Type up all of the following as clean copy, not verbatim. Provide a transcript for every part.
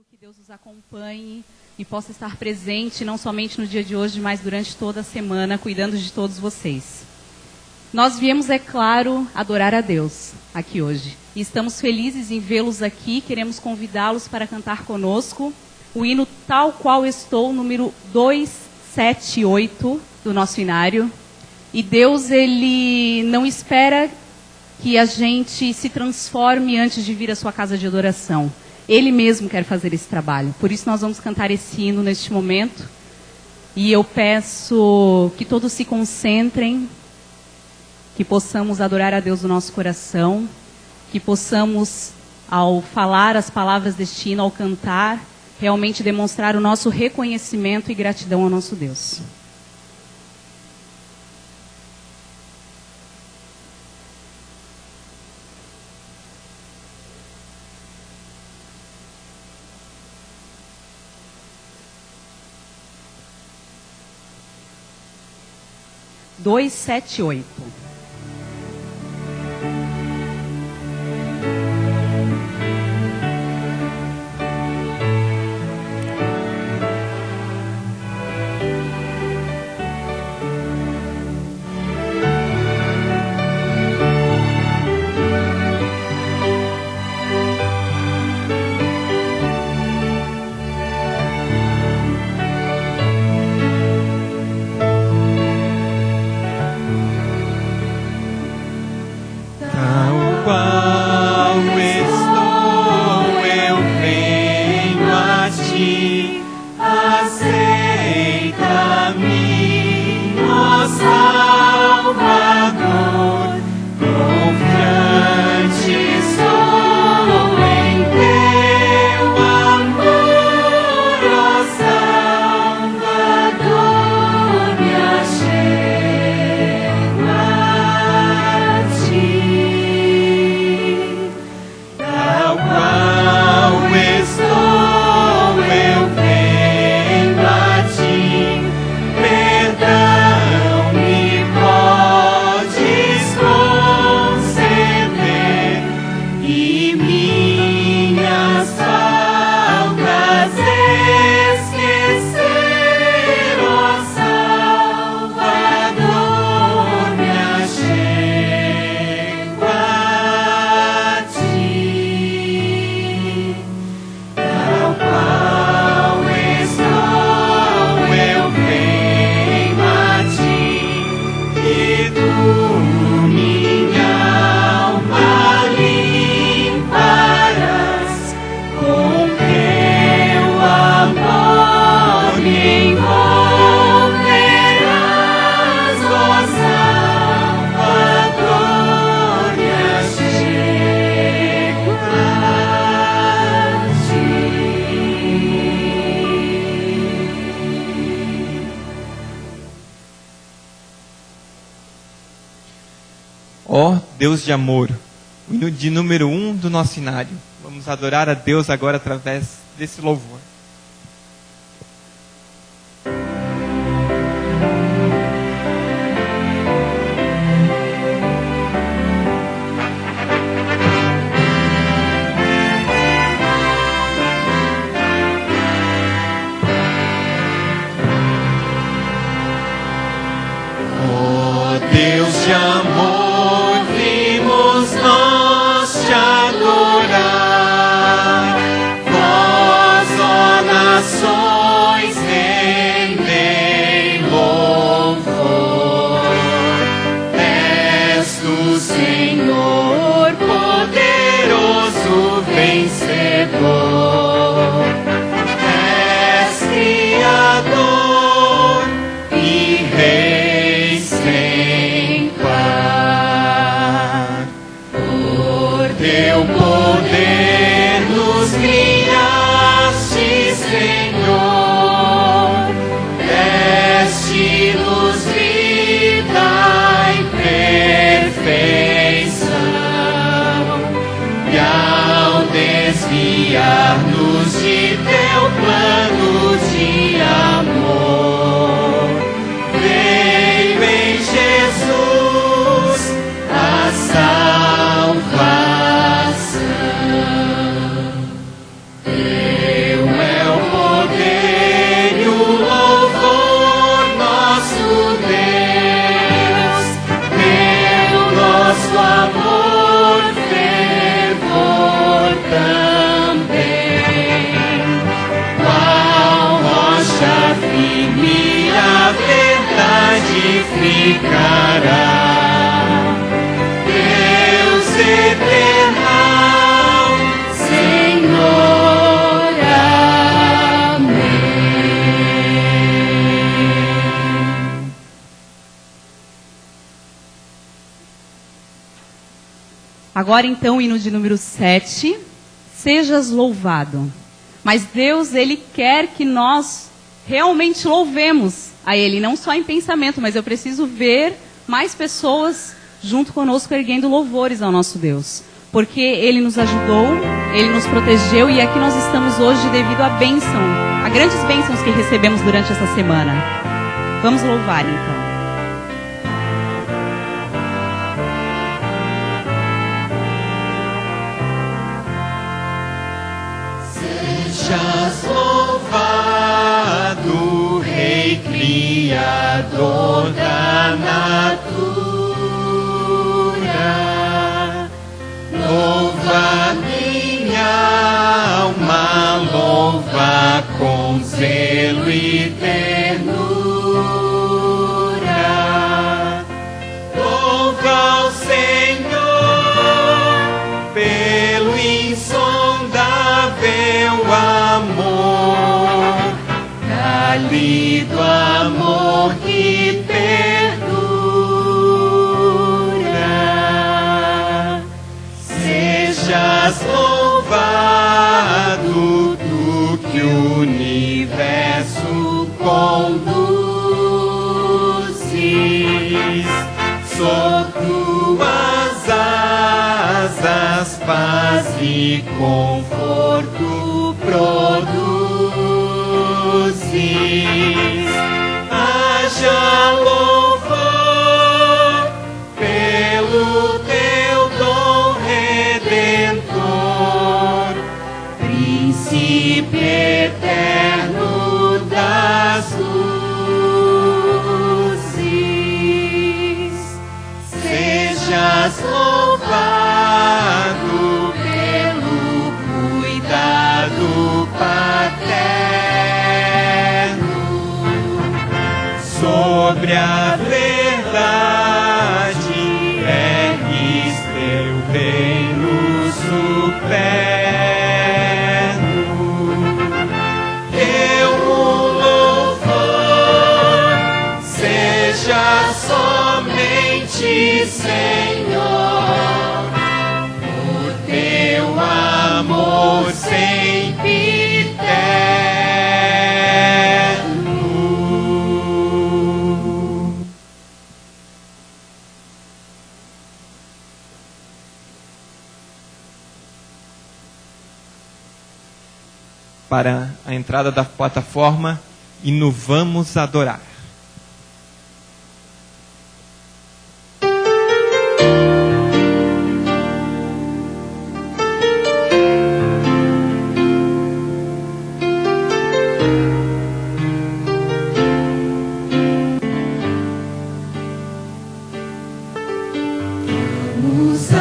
Que Deus os acompanhe e possa estar presente não somente no dia de hoje, mas durante toda a semana, cuidando de todos vocês. Nós viemos, é claro, adorar a Deus aqui hoje. E estamos felizes em vê-los aqui, queremos convidá-los para cantar conosco o hino Tal Qual Estou, número 278 do nosso inário. E Deus, Ele não espera que a gente se transforme antes de vir à sua casa de adoração. Ele mesmo quer fazer esse trabalho. Por isso nós vamos cantar esse hino neste momento. E eu peço que todos se concentrem, que possamos adorar a Deus no nosso coração, que possamos, ao falar as palavras deste hino, ao cantar, realmente demonstrar o nosso reconhecimento e gratidão ao nosso Deus. Dois, sete, oito. Ó Deus de amor, o hino de número 1 do nosso inário. Vamos adorar a Deus agora através desse louvor. Ó Deus de amor, nós te adorar, vós, ó nações, rendei louvor. És tu, Senhor, poderoso vencedor, és Criador e Rei sem par. glorificará. Deus eternal, Senhor, amém. Agora então, o hino de número 7. Sejas louvado. Mas Deus, Ele quer que nós realmente louvemos a Ele, não só em pensamento, mas eu preciso ver mais pessoas junto conosco erguendo louvores ao nosso Deus. Porque Ele nos ajudou, Ele nos protegeu e aqui nós estamos hoje devido à bênção, a grandes bênçãos que recebemos durante essa semana. Vamos louvar então. Sejas louvado, Rei Criador da natura. Louva minha alma, louva com zelo e ternura. Louva ao Senhor pelo insondável amor, cálido amor que perdura. Sejas louvado, tu que o universo conduzes, sob tuas asas paz e conforto produzes. Haja louvor pelo teu dom redentor, príncipe eterno das luzes. Sejas louvado pelo cuidado paterno, sobre a verdade ergues teu reino supremo. Teu louvor seja somente Senhor, por teu amor sempiterno. Para a entrada da plataforma e no Vamos Adorar. Vamos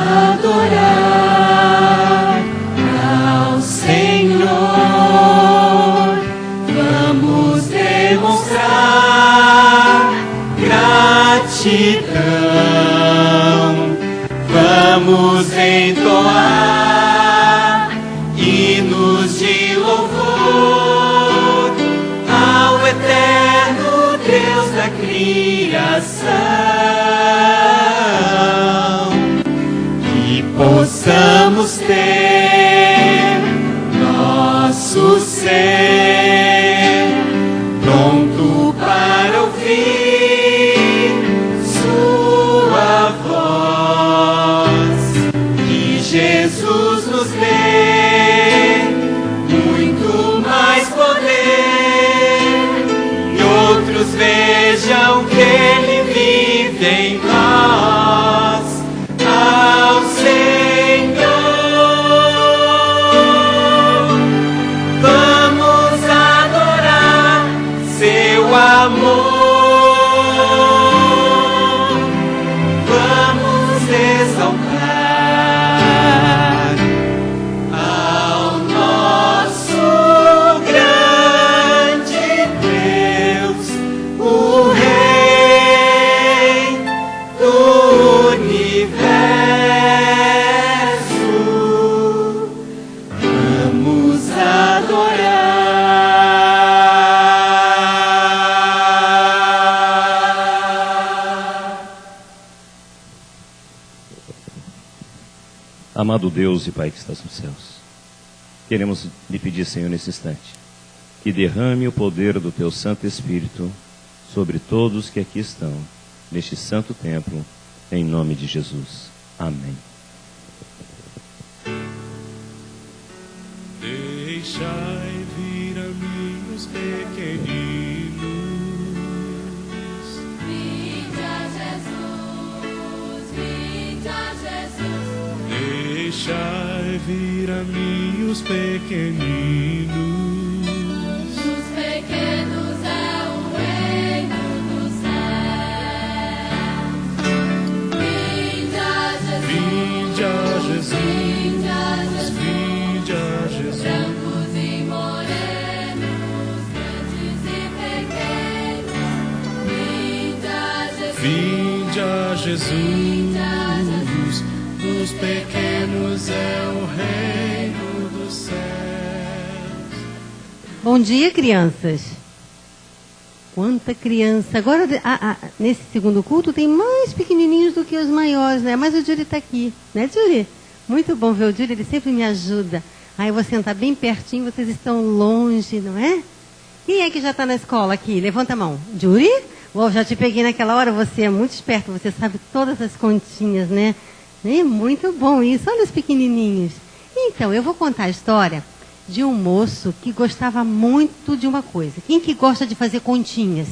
adorar ao Senhor, vamos demonstrar gratidão, vamos entoar hinos de louvor ao eterno Deus da criação. Possamos ter nosso ser pronto para ouvir sua voz, que Jesus nos dê muito mais poder e outros vejam que Ele vive em nós. Ao Senhor vamos adorar seu amor, vamos exaltar ao nosso grande Deus, o Amado Deus e Pai que estás nos céus, queremos lhe pedir, Senhor, nesse instante, que derrame o poder do teu Santo Espírito sobre todos que aqui estão, neste santo templo, em nome de Jesus. Amém. Deixai vir a mim os pequeninos. Vinde a Jesus, vinde a Jesus. Deixai vir a mim os pequeninos. Os pequenos é o reino dos céus. Vinde a Jesus, Vinde a Jesus, vinde a Jesus. vinde a Jesus. Brancos e morenos, grandes e pequenos. Vinde a Jesus, Vinde a vinde a Jesus, dos pequenos é o reino dos céus. Bom dia, crianças. Quanta criança. Agora, nesse segundo culto, tem mais pequenininhos do que os maiores, né? Mas o Júlio está aqui, né, Júlio? Muito bom ver o Júlio, ele sempre me ajuda. Aí eu vou sentar bem pertinho, vocês estão longe, não é? Quem é que já está na escola aqui? Levanta a mão. Júlio? Já te peguei naquela hora, você é muito esperto, você sabe todas as continhas, né? É muito bom isso, olha os pequenininhos. Então, eu vou contar a história de um moço que gostava muito de uma coisa. Quem que gosta de fazer continhas?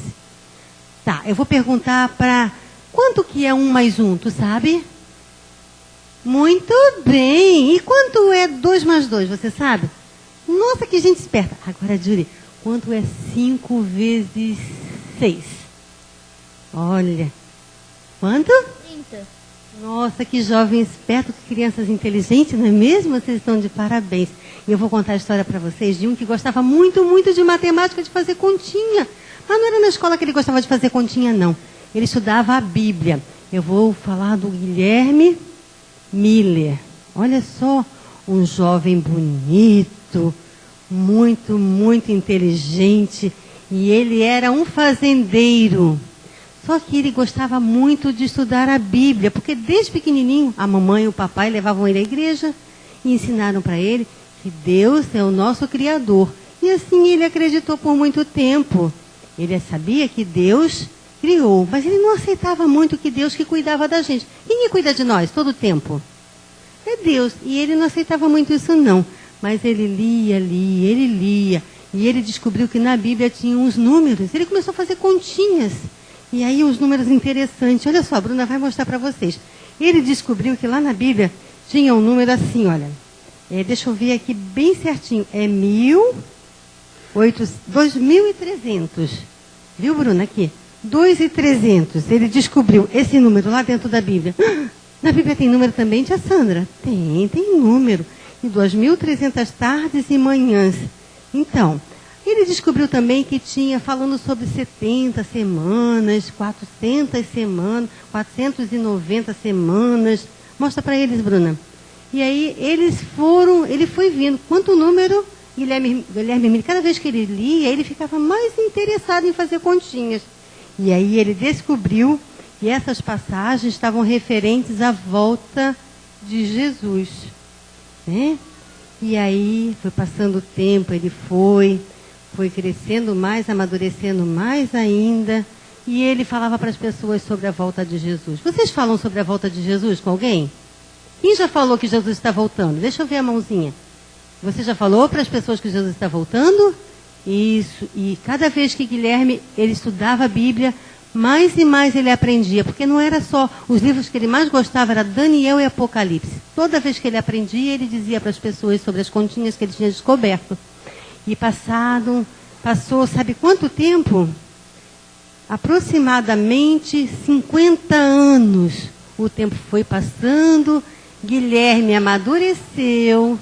Tá, eu vou perguntar para... Quanto que é 1 mais 1, tu sabe? Muito bem. E quanto é 2 mais 2, você sabe? Nossa, que gente esperta. Agora, Júlia, quanto é 5 vezes 6? Olha. Quanto? 30. Nossa, que jovem esperto, que crianças inteligentes, não é mesmo? Vocês estão de parabéns. E eu vou contar a história para vocês de um que gostava muito, muito de matemática, de fazer continha. Mas não era na escola que ele gostava de fazer continha, não. Ele estudava a Bíblia. Eu vou falar do Guilherme Miller. Olha só, um jovem bonito, muito, muito inteligente. E ele era um fazendeiro. Só que ele gostava muito de estudar a Bíblia, porque desde pequenininho a mamãe e o papai levavam ele à igreja e ensinaram para ele que Deus é o nosso Criador. E assim ele acreditou por muito tempo. Ele sabia que Deus criou, mas ele não aceitava muito que Deus que cuidava da gente. Quem que cuida de nós todo o tempo? É Deus. E ele não aceitava muito isso não. Mas ele lia, ele lia. E ele descobriu que na Bíblia tinha uns números. Ele começou a fazer continhas. E aí uns números interessantes. Olha só, a Bruna vai mostrar para vocês. Ele descobriu que lá na Bíblia tinha um número assim, olha. Deixa eu ver aqui bem certinho. É 2.300. Viu, Bruna? Aqui. 2.300. Ele descobriu esse número lá dentro da Bíblia. Na Bíblia tem número também, tia Sandra? Tem número. E 2.300 tardes e manhãs. Então, ele descobriu também que tinha, falando sobre 70 semanas, 400 semanas, 490 semanas. Mostra para eles, Bruna. E aí ele foi vindo. Quanto número, Guilherme, cada vez que ele lia, ele ficava mais interessado em fazer continhas. E aí ele descobriu que essas passagens estavam referentes à volta de Jesus. Né? E aí foi passando o tempo, ele foi crescendo mais, amadurecendo mais ainda. E ele falava para as pessoas sobre a volta de Jesus. Vocês falam sobre a volta de Jesus com alguém? Quem já falou que Jesus está voltando? Deixa eu ver a mãozinha. Você já falou para as pessoas que Jesus está voltando? Isso. E cada vez que Guilherme ele estudava a Bíblia, mais e mais ele aprendia. Porque não era só... Os livros que ele mais gostava era Daniel e Apocalipse. Toda vez que ele aprendia, ele dizia para as pessoas sobre as continhas que ele tinha descoberto. E passou, sabe quanto tempo? Aproximadamente 50 anos. O tempo foi passando, Guilherme amadureceu.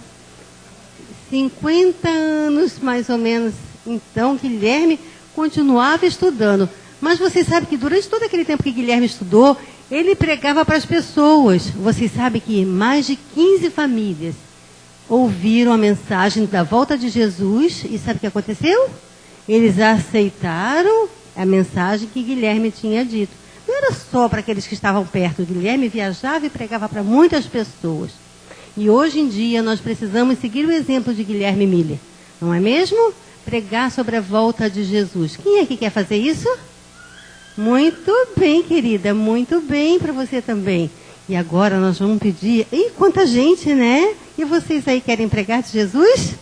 50 anos, mais ou menos. Então, Guilherme continuava estudando. Mas você sabe que durante todo aquele tempo que Guilherme estudou, ele pregava para as pessoas. Você sabe que mais de 15 famílias ouviram a mensagem da volta de Jesus. E sabe o que aconteceu? Eles aceitaram a mensagem que Guilherme tinha dito. Não era só para aqueles que estavam perto. Guilherme viajava e pregava para muitas pessoas. E hoje em dia nós precisamos seguir o exemplo de Guilherme Miller. Não é mesmo? Pregar sobre a volta de Jesus. Quem é que quer fazer isso? Muito bem, querida. Muito bem para você também. E agora nós vamos pedir... Ih, quanta gente, né? E vocês aí querem pregar de Jesus?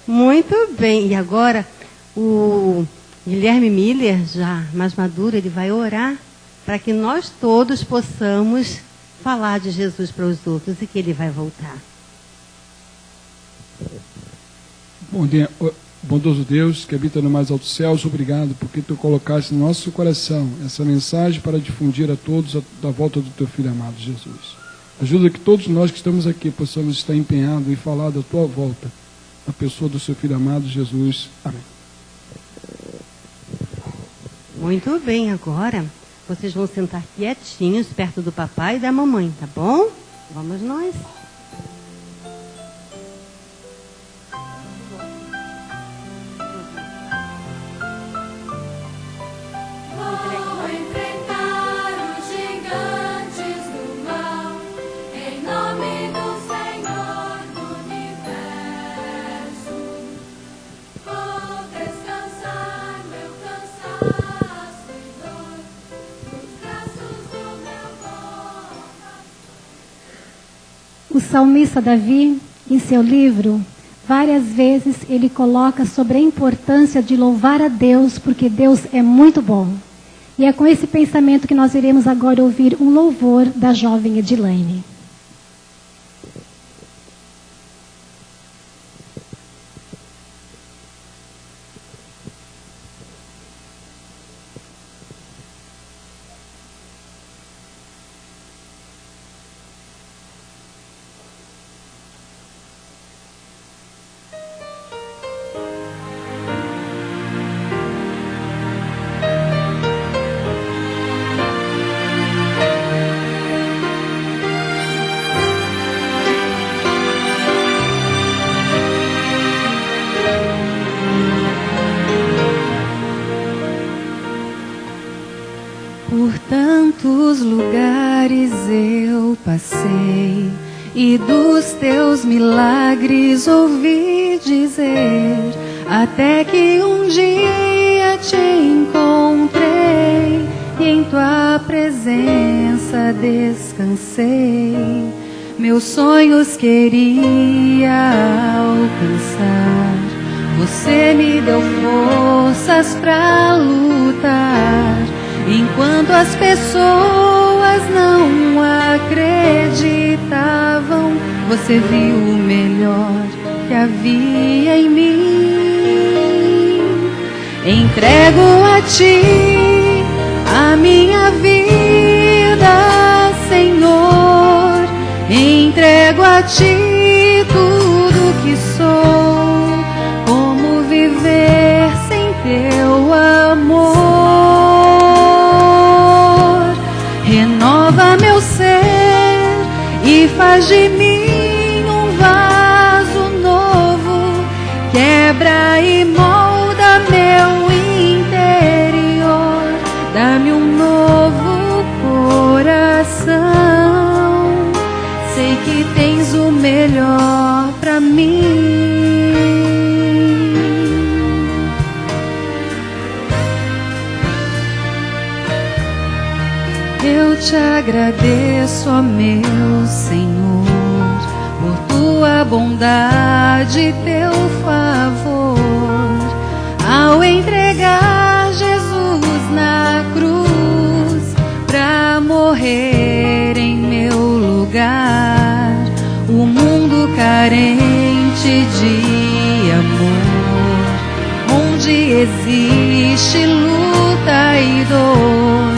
Muito bem. E agora o Guilherme Miller, já mais maduro, ele vai orar para que nós todos possamos falar de Jesus para os outros e que ele vai voltar. Bom dia, bondoso Deus, que habita no mais altos céus, obrigado porque tu colocaste no nosso coração essa mensagem para difundir a todos da volta do teu Filho amado, Jesus. Ajuda que todos nós que estamos aqui possamos estar empenhados em falar da tua volta, na pessoa do seu Filho amado, Jesus. Amém. Muito bem, agora vocês vão sentar quietinhos perto do papai e da mamãe, tá bom? Vamos nós. Vou enfrentar os gigantes do mal, em nome do Senhor do universo. Vou descansar meu cansaço e dor, nos braços do meu coração. O salmista Davi, em seu livro, várias vezes ele coloca sobre a importância de louvar a Deus, porque Deus é muito bom. E é com esse pensamento que nós iremos agora ouvir um louvor da jovem Edilane. Por tantos lugares eu passei e dos teus milagres ouvi dizer, até que um dia te encontrei e em tua presença descansei. Meus sonhos queria alcançar, você me deu forças pra lutar. Enquanto as pessoas não acreditavam, você viu o melhor que havia em mim. Entrego a ti a minha vida, Senhor. Entrego a ti tudo que sou. Como viver sem teu amor? Renova meu ser e faz de mim um vaso novo. Quebra e molda meu interior. Dá-me um novo coração. Sei que tens o melhor pra mim. Eu te agradeço, ó meu Senhor, por tua bondade e teu favor, ao entregar Jesus na cruz, pra morrer em meu lugar. O mundo carente de amor, onde existe luta e dor,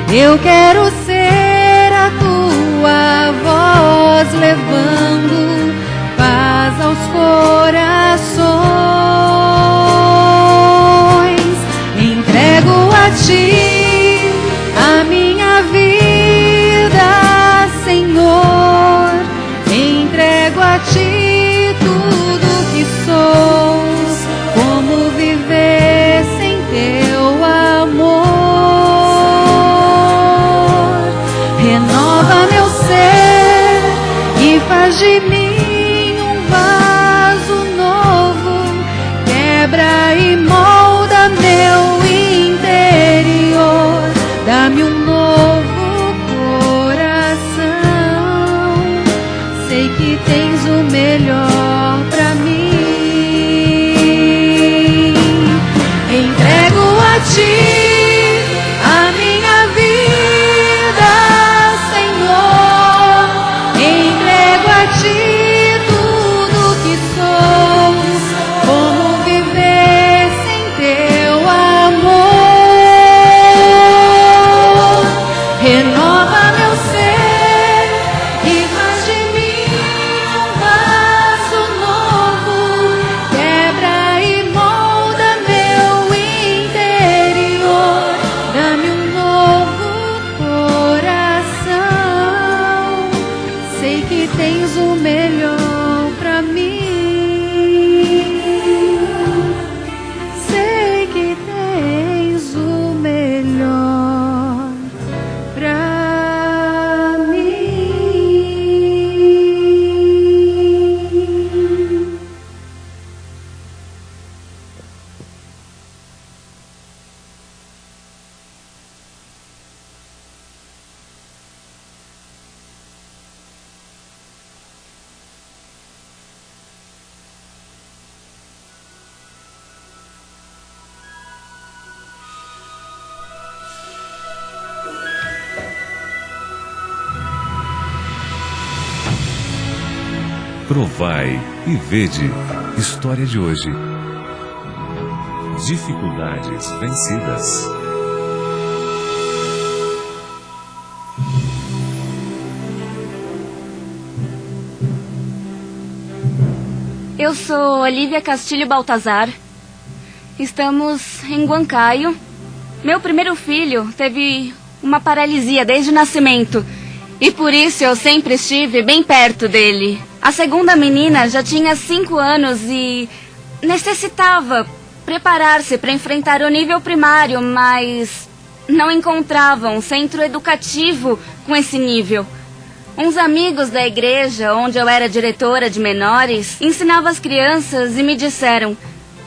eu quero ser a tua voz, levando paz aos corações. Entrego a ti a minha vida, Senhor. Entrego a ti tudo que sou. Como viver sem teu amor? Renova meu ser e faz faz de mim um vaso novo, quebra e molda meu interior, dá-me um novo coração. Sei que tens o melhor pra mim. Entrego a ti a minha vida, Senhor. Entrego a ti tudo que sou. Como viver sem teu amor? Renova meu ser e faz de mim um vaso novo. Quebra e molda meu interior. Dá-me um novo coração. Sei que tens o melhor pra mim. Sei que tens o melhor pra mim. Provai e vede. História de hoje. Dificuldades vencidas. Eu sou Olivia Castilho Baltazar. Estamos em Huancayo. Meu primeiro filho teve uma paralisia desde o nascimento. E por isso eu sempre estive bem perto dele. A segunda menina já tinha 5 anos e necessitava preparar-se para enfrentar o nível primário, mas não encontrava um centro educativo com esse nível. Uns amigos da igreja, onde eu era diretora de menores, ensinavam as crianças e me disseram: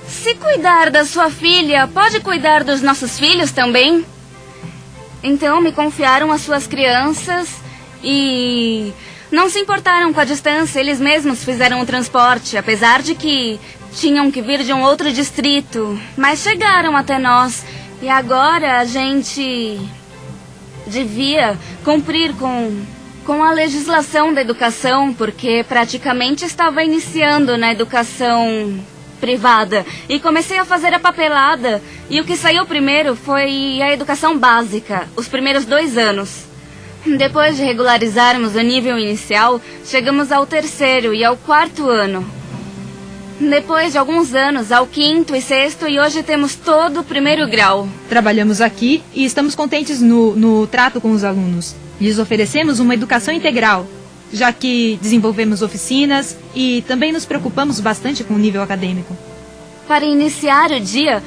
se cuidar da sua filha, pode cuidar dos nossos filhos também? Então me confiaram as suas crianças e não se importaram com a distância, eles mesmos fizeram o transporte, apesar de que tinham que vir de um outro distrito, mas chegaram até nós. E agora a gente devia cumprir com a legislação da educação, porque praticamente estava iniciando na educação privada. E comecei a fazer a papelada, e o que saiu primeiro foi a educação básica, os primeiros 2 anos. Depois de regularizarmos o nível inicial, chegamos ao 3º e ao 4º ano. Depois de alguns anos, ao 5º e 6º, e hoje temos todo o 1º grau. Trabalhamos aqui e estamos contentes no trato com os alunos. Lhes oferecemos uma educação integral, já que desenvolvemos oficinas e também nos preocupamos bastante com o nível acadêmico. Para iniciar o dia,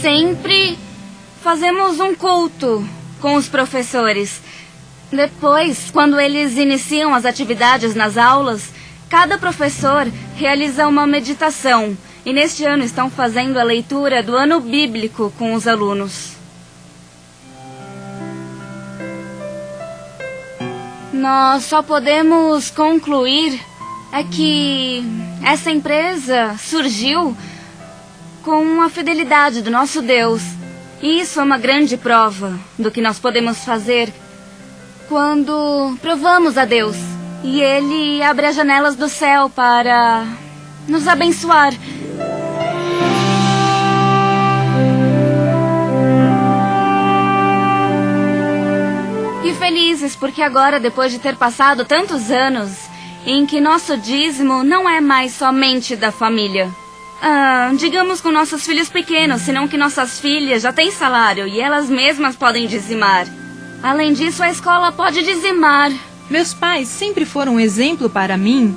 sempre fazemos um culto com os professores. Depois, quando eles iniciam as atividades nas aulas, cada professor realiza uma meditação. E neste ano estão fazendo a leitura do ano bíblico com os alunos. Nós só podemos concluir é que essa empresa surgiu com a fidelidade do nosso Deus. E isso é uma grande prova do que nós podemos fazer quando provamos a Deus e Ele abre as janelas do céu para nos abençoar. E felizes porque agora, depois de ter passado tantos anos em que nosso dízimo não é mais somente da família. Digamos com nossos filhos pequenos, senão que nossas filhas já têm salário e elas mesmas podem dizimar. Além disso, a escola pode dizimar. Meus pais sempre foram um exemplo para mim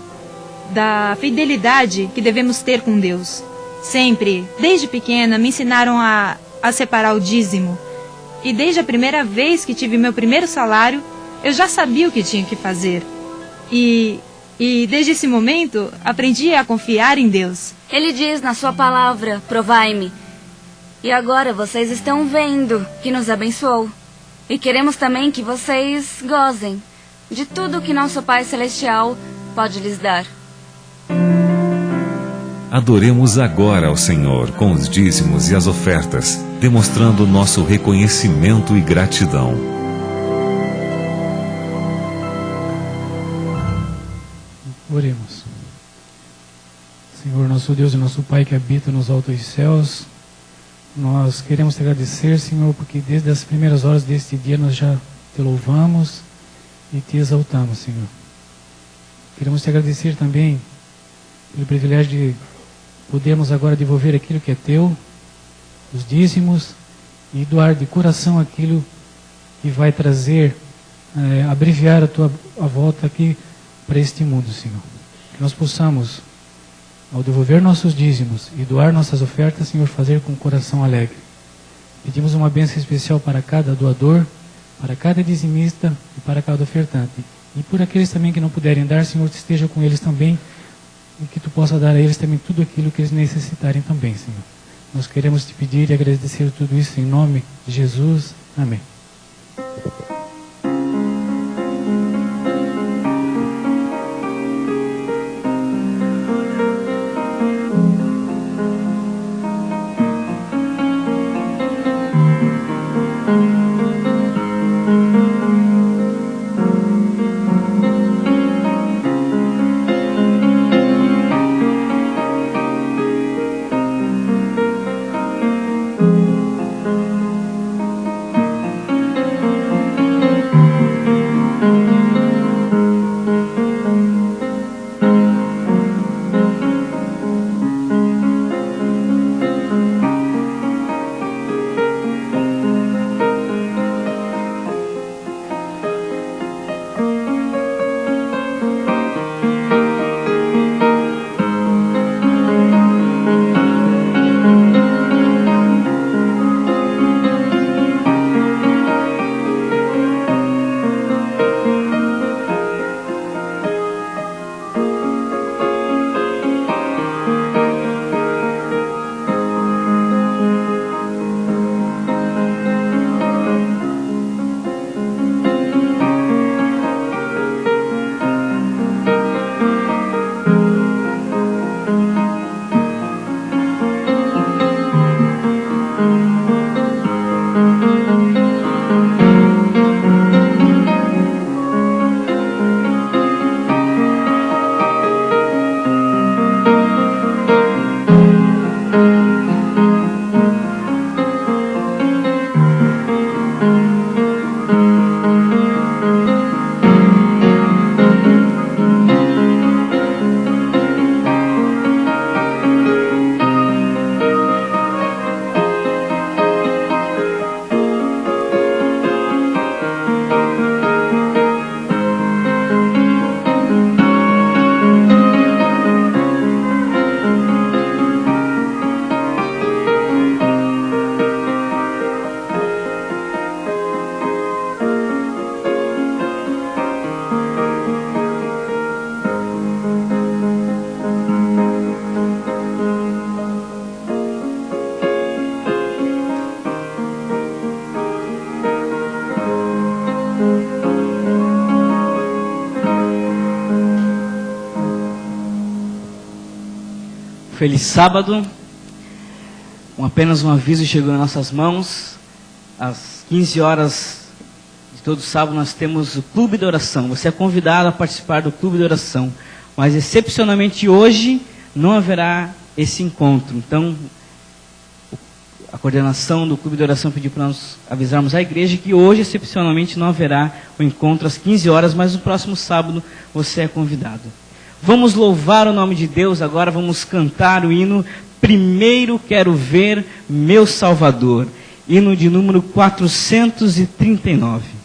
da fidelidade que devemos ter com Deus. Sempre, desde pequena, me ensinaram a separar o dízimo. E desde a primeira vez que tive meu primeiro salário, eu já sabia o que tinha que fazer. E E desde esse momento, aprendi a confiar em Deus. Ele diz na sua palavra, provai-me. E agora vocês estão vendo que nos abençoou. E queremos também que vocês gozem de tudo que nosso Pai Celestial pode lhes dar. Adoremos agora ao Senhor com os dízimos e as ofertas, demonstrando nosso reconhecimento e gratidão. Oremos. Senhor, nosso Deus e nosso Pai que habita nos altos céus, nós queremos te agradecer, Senhor, porque desde as primeiras horas deste dia nós já te louvamos e te exaltamos, Senhor. Queremos te agradecer também pelo privilégio de podermos agora devolver aquilo que é teu, os dízimos, e doar de coração aquilo que vai trazer, abreviar a volta aqui para este mundo, Senhor. Que nós possamos, ao devolver nossos dízimos e doar nossas ofertas, Senhor, fazer com o coração alegre. Pedimos uma bênção especial para cada doador, para cada dizimista e para cada ofertante. E por aqueles também que não puderem dar, Senhor, esteja com eles também, e que tu possa dar a eles também tudo aquilo que eles necessitarem também, Senhor. Nós queremos te pedir e agradecer tudo isso em nome de Jesus. Amém. Feliz sábado. Apenas um aviso chegou em nossas mãos. Às 15 horas de todo sábado nós temos o Clube de Oração. Você é convidado a participar do Clube de Oração. Mas excepcionalmente hoje não haverá esse encontro. Então, a coordenação do Clube de Oração pediu para nós avisarmos à igreja que hoje excepcionalmente não haverá o encontro às 15 horas, mas no próximo sábado você é convidado. Vamos louvar o nome de Deus agora, vamos cantar o hino Primeiro Quero Ver Meu Salvador, hino de número 439.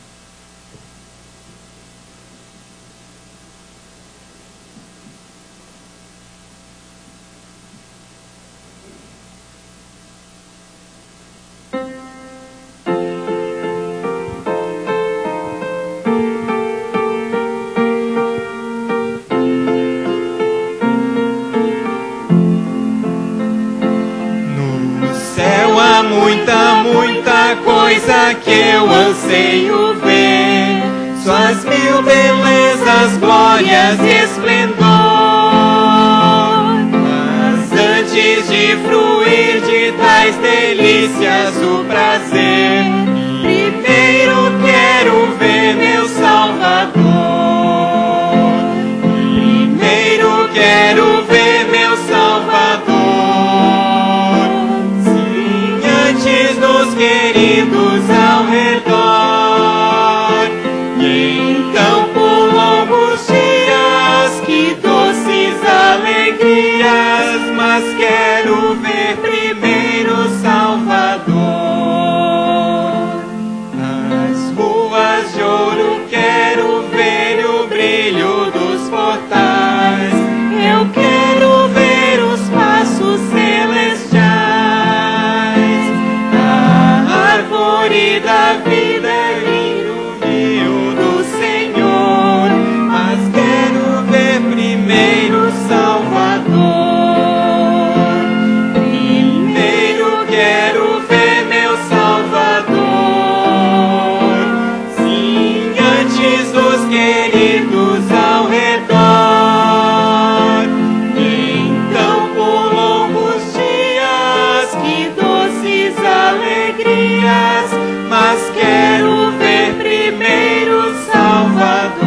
coisa que eu anseio ver, suas mil belezas, glórias e esplendor. Mas antes de fruir de tais delícias o prazer, primeiro quero ver meu Salvador. Primeiro quero ver meu Salvador. Sim, antes dos queridos ao redor. E então por longos dias, que doces alegrias, mas quero ver primeiro Salvador. Nas ruas de ouro quero ver o brilho dos portais. Eu quero ver os passos celestiais. A árvore da vida e o rio do Senhor, mas quero ver primeiro Salvador. Primeiro quero ver meu Salvador. Sim, antes dos queridos ao redor. Então por longos dias, que doces alegrias, mas quero ver primeiro Salvador.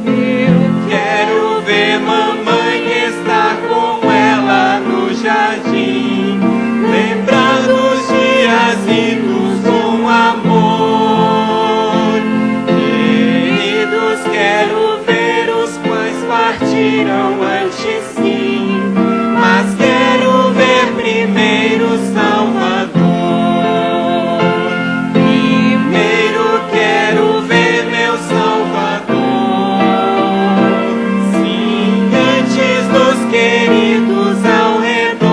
Eu quero ver mamãe, estar com ela no jardim, lembrar dos dias idos com amor. Queridos, quero ver os quais partiram antes sim, mas quero ver primeiro Salvador. Primeiro quero ver meu Salvador. Sim, antes dos queridos ao redor.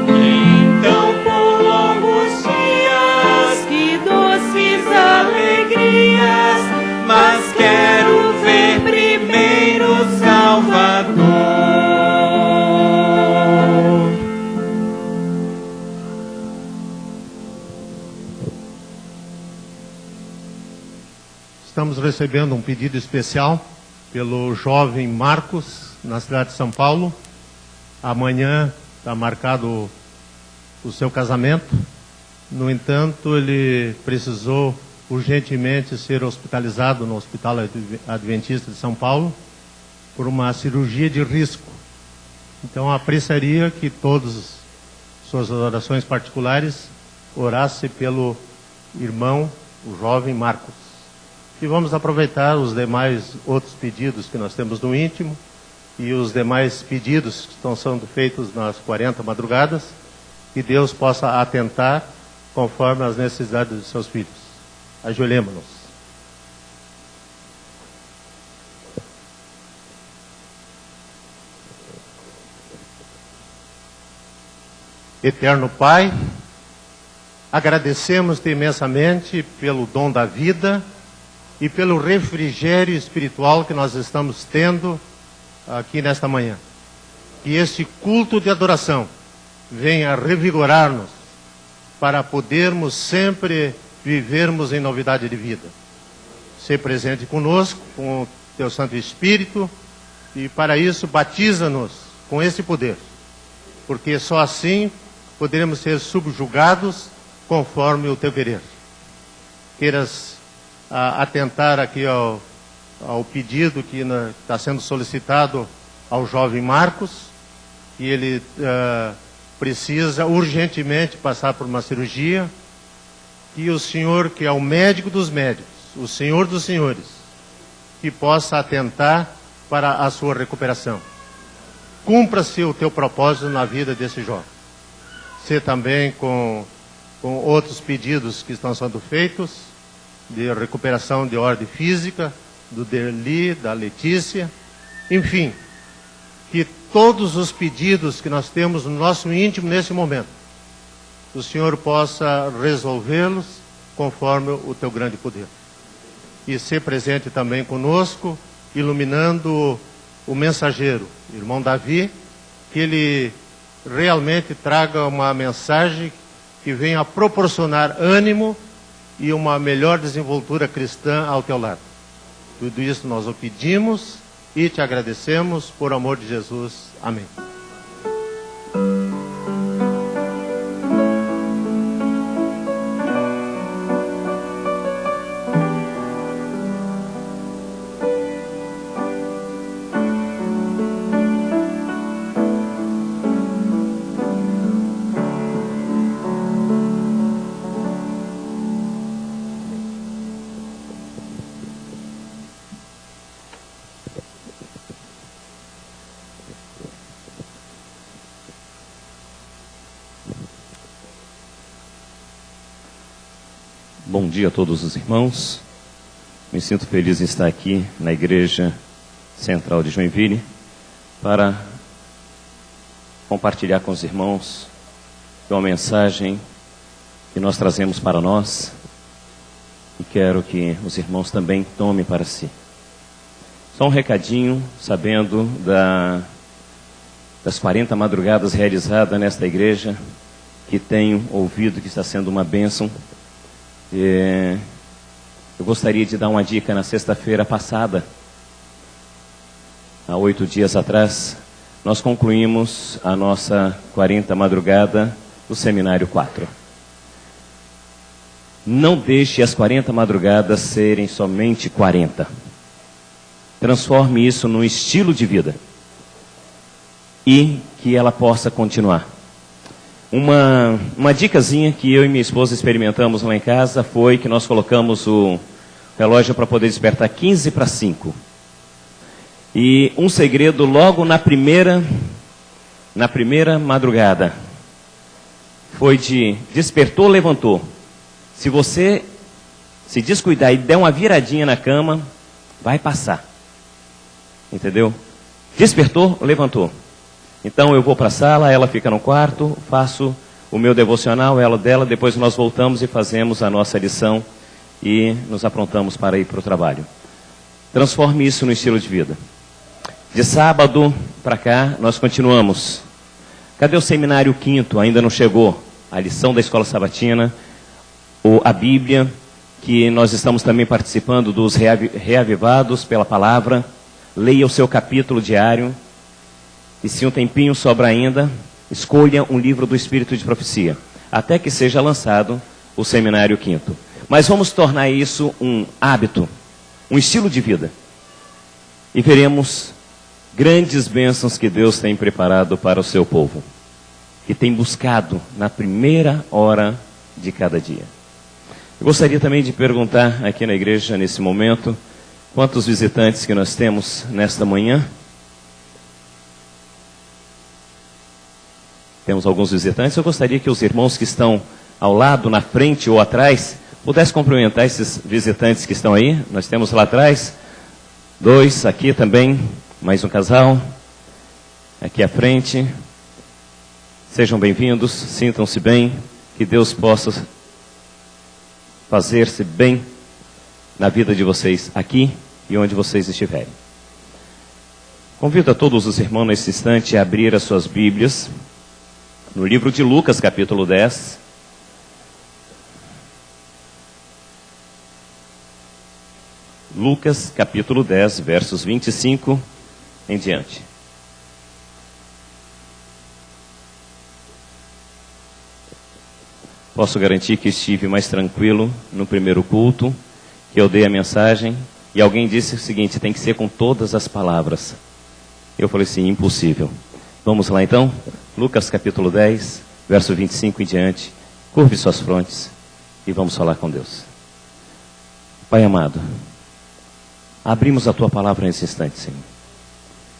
Então por longos dias, que doces alegrias, mas quero ver primeiro Salvador. Estamos recebendo um pedido especial pelo jovem Marcos, na cidade de São Paulo. Amanhã está marcado o seu casamento. No entanto, ele precisou urgentemente ser hospitalizado no Hospital Adventista de São Paulo por uma cirurgia de risco. Então, apreciaria que todas suas orações particulares orassem pelo irmão, o jovem Marcos. E vamos aproveitar os demais outros pedidos que nós temos no íntimo e os demais pedidos que estão sendo feitos nas 40 madrugadas, que Deus possa atentar conforme as necessidades de seus filhos. Ajoelhemos-nos. Eterno Pai, agradecemos-te imensamente pelo dom da vida e pelo refrigério espiritual que nós estamos tendo aqui nesta manhã. Que este culto de adoração venha revigorar-nos para podermos sempre vivermos em novidade de vida. Ser presente conosco, com o teu Santo Espírito, e para isso batiza-nos com esse poder, porque só assim poderemos ser subjugados conforme o teu querer. Queiras atentar aqui ao pedido que está sendo solicitado ao jovem Marcos, que ele precisa urgentemente passar por uma cirurgia, que o Senhor, que é o médico dos médicos, o Senhor dos senhores, que possa atentar para a sua recuperação. Cumpra-se o teu propósito na vida desse jovem. Se também com outros pedidos que estão sendo feitos, de recuperação de ordem física, do Derli, da Letícia, enfim, que todos os pedidos que nós temos no nosso íntimo nesse momento, o Senhor possa resolvê-los conforme o teu grande poder. E ser presente também conosco, iluminando o mensageiro, irmão Davi, que ele realmente traga uma mensagem que venha a proporcionar ânimo e uma melhor desenvoltura cristã ao teu lado. Tudo isso nós o pedimos e te agradecemos por amor de Jesus. Amém. Bom dia a todos os irmãos. Me sinto feliz em estar aqui na Igreja Central de Joinville para compartilhar com os irmãos uma mensagem que nós trazemos para nós e quero que os irmãos também tomem para si. Só um recadinho, sabendo das 40 madrugadas realizadas nesta igreja, que tenho ouvido que está sendo uma bênção. Eu gostaria de dar uma dica. Na sexta-feira passada, há 8 dias atrás, nós concluímos a nossa 40 madrugada do Seminário 4. Não deixe as 40 madrugadas serem somente 40. Transforme isso num estilo de vida e que ela possa continuar. Uma dicasinha que eu e minha esposa experimentamos lá em casa foi que nós colocamos o relógio para poder despertar 15 para 5. E um segredo logo na primeira madrugada foi de despertou, levantou. Se você se descuidar e der uma viradinha na cama, vai passar. Entendeu? Despertou, levantou. Então eu vou para a sala, ela fica no quarto, faço o meu devocional, ela dela, depois nós voltamos e fazemos a nossa lição e nos aprontamos para ir para o trabalho. Transforme isso no estilo de vida. De sábado para cá, nós continuamos. Cadê o Seminário 5º? Ainda não chegou. A lição da Escola Sabatina, a Bíblia, que nós estamos também participando dos reavivados pela palavra. Leia o seu capítulo diário. E se um tempinho sobra ainda, escolha um livro do Espírito de Profecia, até que seja lançado o Seminário 5º. Mas vamos tornar isso um hábito, um estilo de vida. E veremos grandes bênçãos que Deus tem preparado para o seu povo, que tem buscado na primeira hora de cada dia. Eu gostaria também de perguntar aqui na igreja, nesse momento, quantos visitantes que nós temos nesta manhã? Temos alguns visitantes. Eu gostaria que os irmãos que estão ao lado, na frente ou atrás, pudessem cumprimentar esses visitantes que estão aí. Nós temos lá atrás 2, aqui também, mais um casal, aqui à frente. Sejam bem-vindos, sintam-se bem, que Deus possa fazer-se bem na vida de vocês aqui e onde vocês estiverem. Convido a todos os irmãos nesse instante a abrir as suas Bíblias no livro de Lucas, capítulo 10. Lucas, capítulo 10, versos 25 em diante. Posso garantir que estive mais tranquilo no primeiro culto, que eu dei a mensagem, e alguém disse o seguinte: tem que ser com todas as palavras. Eu falei assim, impossível. Vamos lá então? Lucas capítulo 10, verso 25 em diante. Curve suas frontes e vamos falar com Deus. Pai amado, abrimos a Tua palavra nesse instante, Senhor.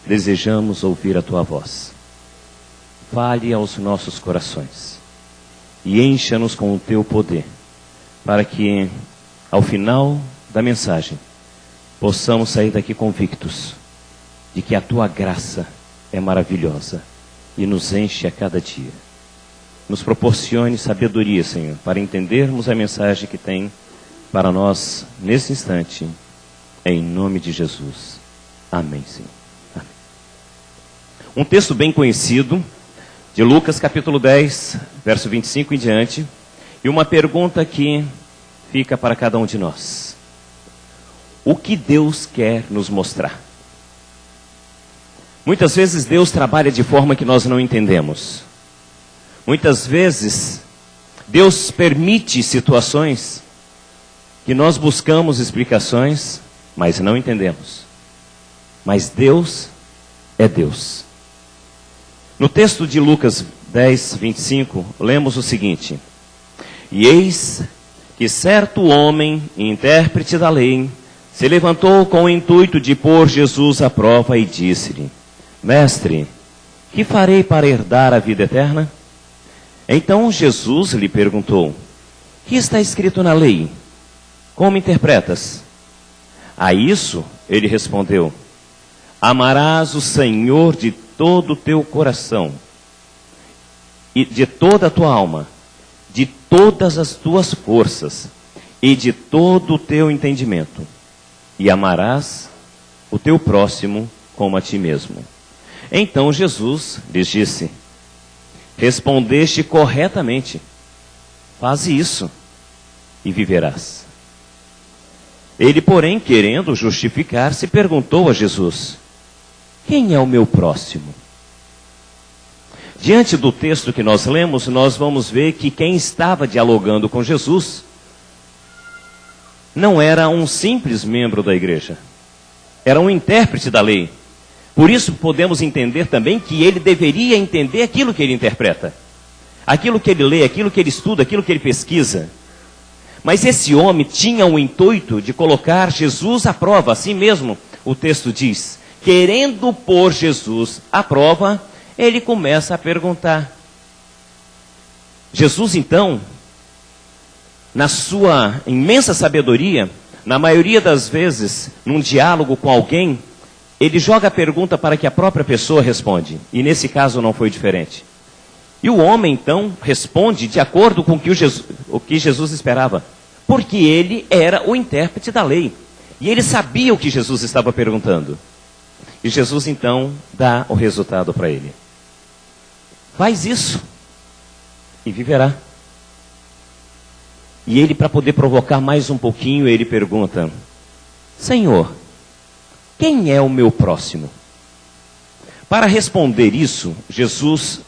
Desejamos ouvir a Tua voz. Fale aos nossos corações e encha-nos com o Teu poder, para que, ao final da mensagem, possamos sair daqui convictos de que a Tua graça é maravilhosa e nos enche a cada dia. Nos proporcione sabedoria, Senhor, para entendermos a mensagem que tem para nós nesse instante, em nome de Jesus. Amém, Senhor. Amém. Um texto bem conhecido, de Lucas capítulo 10, verso 25 em diante, e uma pergunta que fica para cada um de nós. O que Deus quer nos mostrar? Muitas vezes Deus trabalha de forma que nós não entendemos. Muitas vezes Deus permite situações que nós buscamos explicações, mas não entendemos. Mas Deus é Deus. No texto de Lucas 10, 25, lemos o seguinte: E eis que certo homem, intérprete da lei, se levantou com o intuito de pôr Jesus à prova e disse-lhe: Mestre, que farei para herdar a vida eterna? Então Jesus lhe perguntou: Que está escrito na lei? Como interpretas? A isso ele respondeu: Amarás o Senhor de todo o teu coração, e de toda a tua alma, de todas as tuas forças, e de todo o teu entendimento, e amarás o teu próximo como a ti mesmo. Então Jesus lhes disse: Respondeste corretamente, faze isso e viverás. Ele, porém, querendo justificar-se, perguntou a Jesus: Quem é o meu próximo? Diante do texto que nós lemos, nós vamos ver que quem estava dialogando com Jesus não era um simples membro da igreja, era um intérprete da lei. Por isso podemos entender também que ele deveria entender aquilo que ele interpreta, aquilo que ele lê, aquilo que ele estuda, aquilo que ele pesquisa. Mas esse homem tinha o intuito de colocar Jesus à prova, assim mesmo o texto diz. Querendo pôr Jesus à prova, ele começa a perguntar. Jesus então, na sua imensa sabedoria, na maioria das vezes, num diálogo com alguém, ele joga a pergunta para que a própria pessoa responde. E nesse caso não foi diferente. E o homem então responde de acordo com o que Jesus esperava. Porque ele era o intérprete da lei. E ele sabia o que Jesus estava perguntando. E Jesus então dá o resultado para ele. Faz isso e viverá. E ele, para poder provocar mais um pouquinho, ele pergunta: Senhor, quem é o meu próximo? Para responder isso, Jesus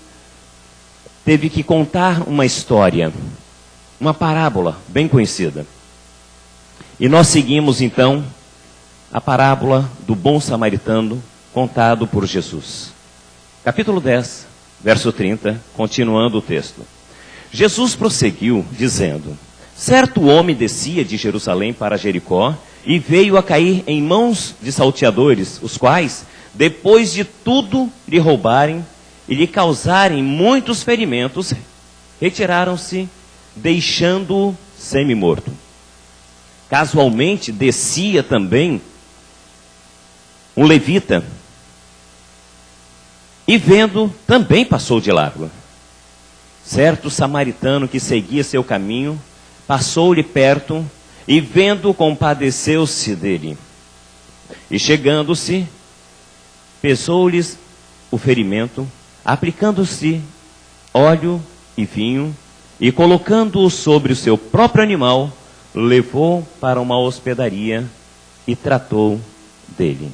teve que contar uma história, uma parábola bem conhecida. E nós seguimos então a parábola do bom samaritano contado por Jesus. Capítulo 10, verso 30, continuando o texto. Jesus prosseguiu dizendo: Certo homem descia de Jerusalém para Jericó e veio a cair em mãos de salteadores, os quais, depois de tudo lhe roubarem e lhe causarem muitos ferimentos, retiraram-se, deixando-o semi-morto. Casualmente descia também um levita, e vendo, também passou de largo. Certo samaritano que seguia seu caminho, passou-lhe perto, e vendo, compadeceu-se dele. E chegando-se, pesou-lhes o ferimento, aplicando-se óleo e vinho, e colocando-o sobre o seu próprio animal, levou para uma hospedaria e tratou dele.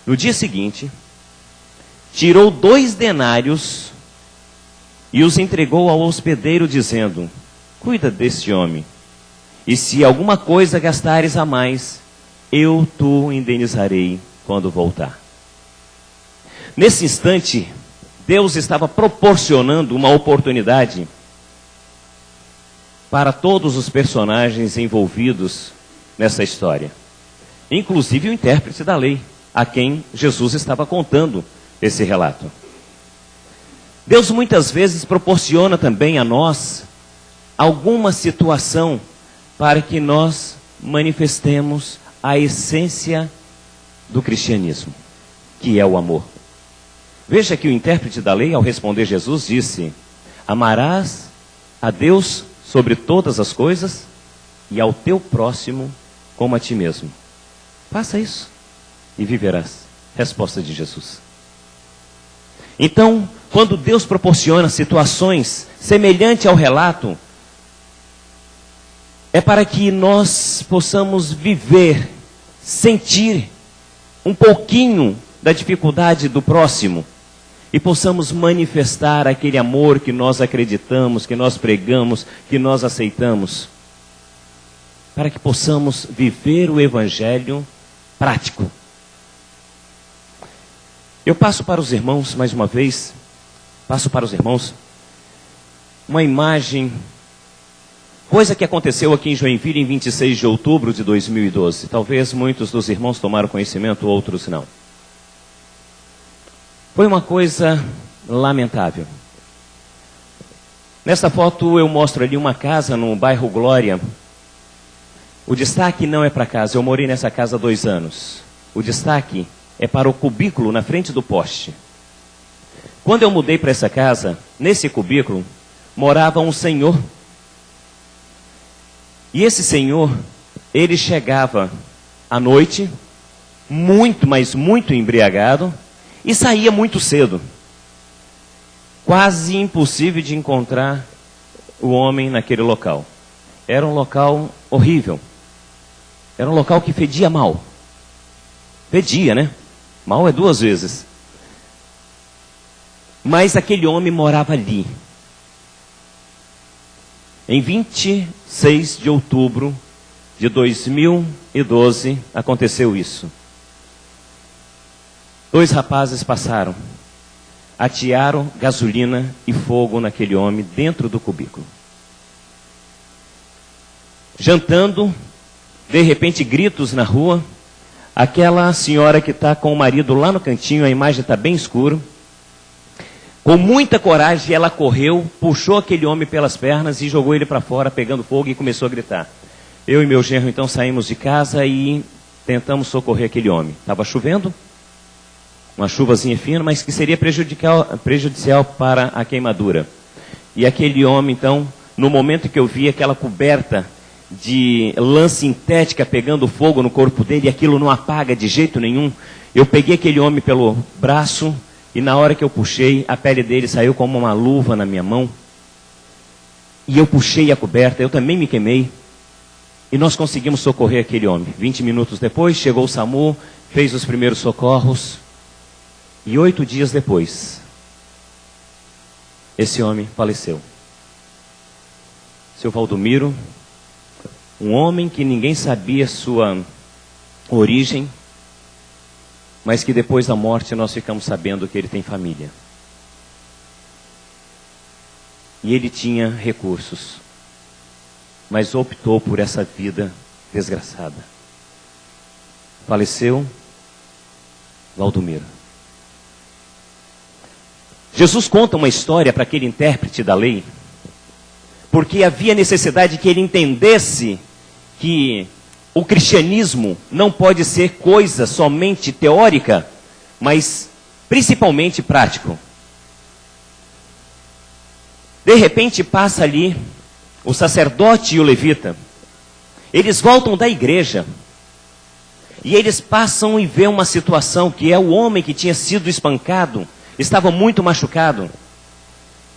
No dia seguinte, tirou 2 denários e os entregou ao hospedeiro, dizendo: Cuida deste homem, e se alguma coisa gastares a mais, eu te indenizarei quando voltar. Nesse instante, Deus estava proporcionando uma oportunidade para todos os personagens envolvidos nessa história, inclusive o intérprete da lei, a quem Jesus estava contando esse relato. Deus muitas vezes proporciona também a nós alguma situação para que nós manifestemos a essência do cristianismo, que é o amor. Veja que o intérprete da lei, ao responder Jesus, disse: Amarás a Deus sobre todas as coisas e ao teu próximo como a ti mesmo. Faça isso e viverás. Resposta de Jesus. Então, quando Deus proporciona situações semelhantes ao relato, é para que nós possamos viver, sentir um pouquinho da dificuldade do próximo e possamos manifestar aquele amor que nós acreditamos, que nós pregamos, que nós aceitamos, para que possamos viver o Evangelho prático. Eu passo para os irmãos, mais uma vez, uma imagem, coisa que aconteceu aqui em Joinville em 26 de outubro de 2012. Talvez muitos dos irmãos tomaram conhecimento, outros não. Foi uma coisa lamentável. Nessa foto eu mostro ali uma casa no bairro Glória. O destaque não é para a casa, eu morei nessa casa há 2 anos. O destaque é para o cubículo na frente do poste. Quando eu mudei para essa casa, nesse cubículo, morava um senhor. E esse senhor, ele chegava à noite, muito, mas muito embriagado, e saía muito cedo. Quase impossível de encontrar o homem naquele local. Era um local horrível. Era um local que fedia mal. Fedia, né? Mal é 2 vezes. Mas aquele homem morava ali. Em 26 de outubro de 2012, aconteceu isso. 2 rapazes passaram, atearam gasolina e fogo naquele homem dentro do cubículo. Jantando, de repente gritos na rua, aquela senhora que está com o marido lá no cantinho, a imagem está bem escura, com muita coragem ela correu, puxou aquele homem pelas pernas e jogou ele para fora, pegando fogo, e começou a gritar. Eu e meu genro então saímos de casa e tentamos socorrer aquele homem. Estava chovendo, uma chuvazinha fina, mas que seria prejudicial para a queimadura. E aquele homem então, no momento que eu vi aquela coberta de lã sintética pegando fogo no corpo dele, e aquilo não apaga de jeito nenhum, eu peguei aquele homem pelo braço, e na hora que eu puxei, a pele dele saiu como uma luva na minha mão, e eu puxei a coberta, eu também me queimei, e nós conseguimos socorrer aquele homem. 20 minutos depois, chegou o SAMU, fez os primeiros socorros, e 8 dias depois, esse homem faleceu. Seu Valdomiro, um homem que ninguém sabia sua origem, mas que depois da morte nós ficamos sabendo que ele tem família. E ele tinha recursos, mas optou por essa vida desgraçada. Faleceu Valdomiro. Jesus conta uma história para aquele intérprete da lei, porque havia necessidade que ele entendesse que o cristianismo não pode ser coisa somente teórica, mas principalmente prático. De repente passa ali o sacerdote e o levita. Eles voltam da igreja e eles passam e vê uma situação que é o homem que tinha sido espancado, estava muito machucado.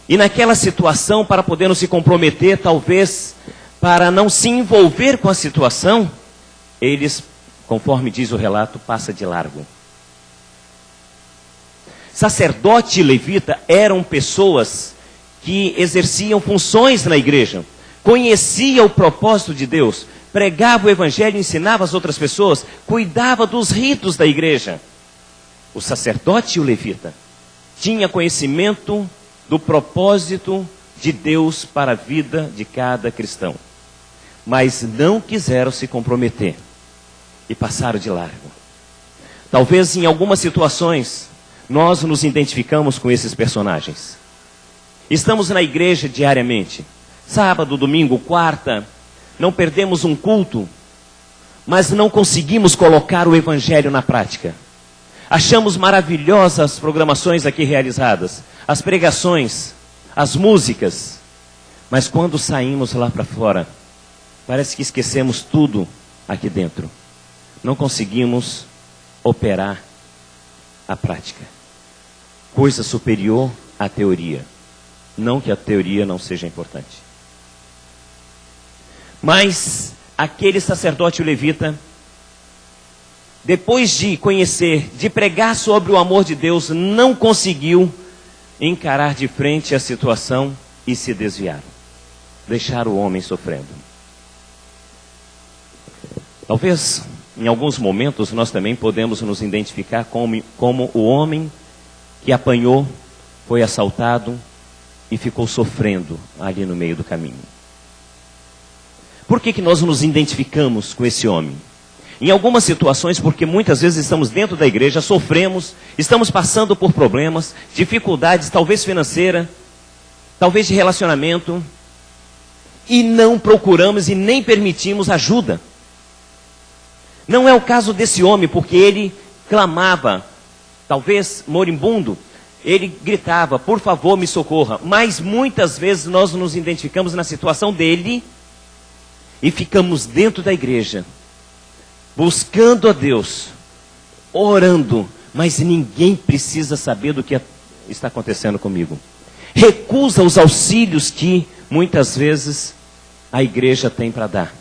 E naquela situação, para poder não se comprometer, talvez para não se envolver com a situação, eles, conforme diz o relato, passa de largo. Sacerdote e levita eram pessoas que exerciam funções na igreja, conhecia o propósito de Deus, pregava o evangelho, ensinava as outras pessoas, cuidava dos ritos da igreja. O sacerdote e o levita tinha conhecimento do propósito de Deus para a vida de cada cristão, mas não quiseram se comprometer e passaram de largo. Talvez em algumas situações nós nos identificamos com esses personagens. Estamos na igreja diariamente, sábado, domingo, quarta, não perdemos um culto, mas não conseguimos colocar o evangelho na prática. Achamos maravilhosas as programações aqui realizadas, as pregações, as músicas, mas quando saímos lá para fora, parece que esquecemos tudo aqui dentro. Não conseguimos operar a prática. coisa superior à teoria. Não que a teoria não seja importante. Mas aquele sacerdote levita, depois de conhecer, de pregar sobre o amor de Deus, não conseguiu encarar de frente a situação e se desviar. Deixar o homem sofrendo. Talvez, em alguns momentos, nós também podemos nos identificar como o homem que apanhou, foi assaltado e ficou sofrendo ali no meio do caminho. Por que nós nos identificamos com esse homem? Em algumas situações, porque muitas vezes estamos dentro da igreja, sofremos, estamos passando por problemas, dificuldades, talvez financeira, talvez de relacionamento, e não procuramos e nem permitimos ajuda. Não é o caso desse homem, porque ele clamava, talvez moribundo, ele gritava, por favor me socorra. Mas muitas vezes nós nos identificamos na situação dele e ficamos dentro da igreja, buscando a Deus, orando, mas ninguém precisa saber do que está acontecendo comigo. Recusa os auxílios que muitas vezes a igreja tem para dar.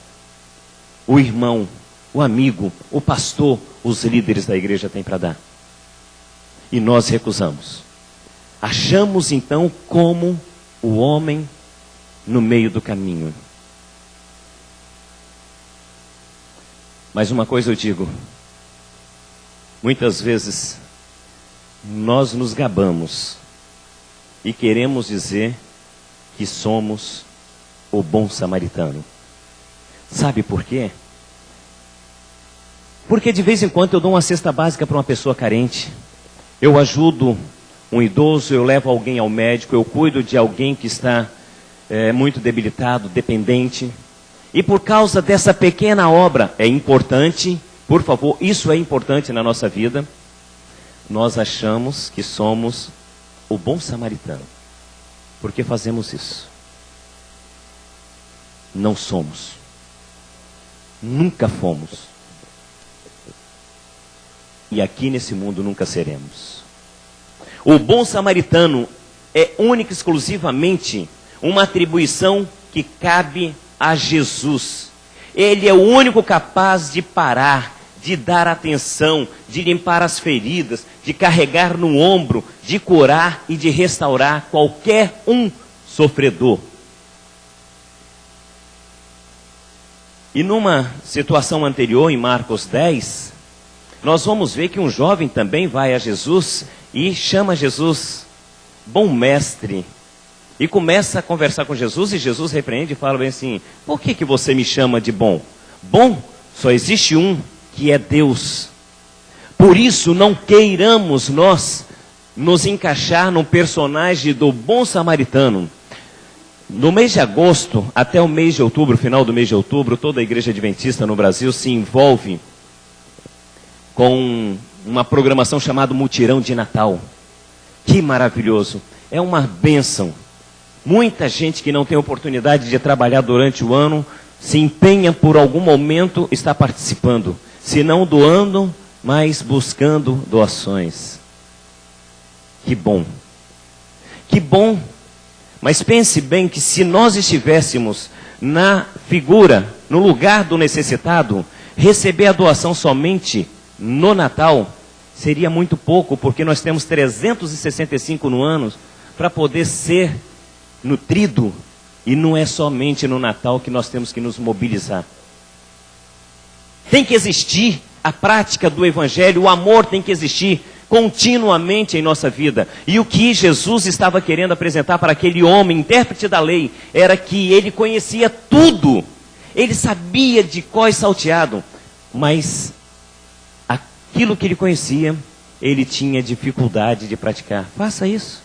O irmão, o amigo, o pastor, os líderes da igreja têm para dar. E nós recusamos. Achamos então como o homem no meio do caminho. Mas uma coisa eu digo, muitas vezes nós nos gabamos e queremos dizer que somos o bom samaritano. Sabe por quê? Porque de vez em quando eu dou uma cesta básica para uma pessoa carente, eu ajudo um idoso, eu levo alguém ao médico, eu cuido de alguém que está muito debilitado, dependente. E por causa dessa pequena obra, é importante, por favor, isso é importante na nossa vida, nós achamos que somos o bom samaritano. Por que fazemos isso? Não somos. Nunca fomos. E aqui nesse mundo nunca seremos. O bom samaritano é única e exclusivamente uma atribuição que cabe a Jesus. Ele é o único capaz de parar, de dar atenção, de limpar as feridas, de carregar no ombro, de curar e de restaurar qualquer um sofredor. E numa situação anterior, em Marcos 10, nós vamos ver que um jovem também vai a Jesus e chama Jesus, bom mestre, e começa a conversar com Jesus, e Jesus repreende e fala bem assim, por que você me chama de bom? Bom, só existe um, que é Deus. Por isso não queiramos nós nos encaixar no personagem do bom samaritano. No mês de agosto, até o mês de outubro, final do mês de outubro, toda a igreja adventista no Brasil se envolve com uma programação chamada Mutirão de Natal. Que maravilhoso, é uma bênção. Muita gente que não tem oportunidade de trabalhar durante o ano, se empenha por algum momento, está participando. Se não doando, mas buscando doações. Que bom. Que bom. Mas pense bem que se nós estivéssemos na figura, no lugar do necessitado, receber a doação somente no Natal, seria muito pouco, porque nós temos 365 no ano para poder ser nutrido, e não é somente no Natal que nós temos que nos mobilizar. Tem que existir a prática do Evangelho, o amor tem que existir continuamente em nossa vida. E o que Jesus estava querendo apresentar para aquele homem, intérprete da lei, era que ele conhecia tudo, ele sabia de cor e salteado, mas aquilo que ele conhecia, ele tinha dificuldade de praticar. Faça isso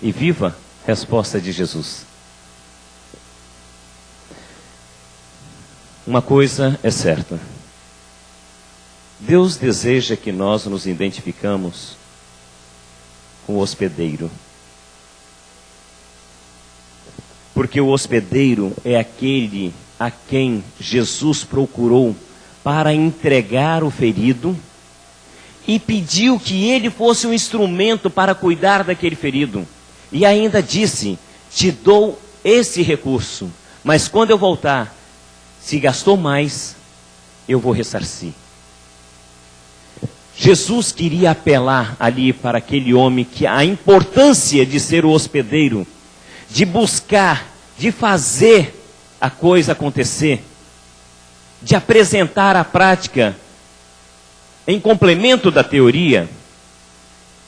e viva. Resposta de Jesus. Uma coisa é certa. Deus deseja que nós nos identificamos com o hospedeiro. Porque o hospedeiro é aquele a quem Jesus procurou para entregar o ferido e pediu que ele fosse um instrumento para cuidar daquele ferido. E ainda disse: te dou esse recurso, mas quando eu voltar, se gastou mais, eu vou ressarcir. Jesus queria apelar ali para aquele homem que a importância de ser o hospedeiro, de buscar, de fazer a coisa acontecer, de apresentar a prática em complemento da teoria,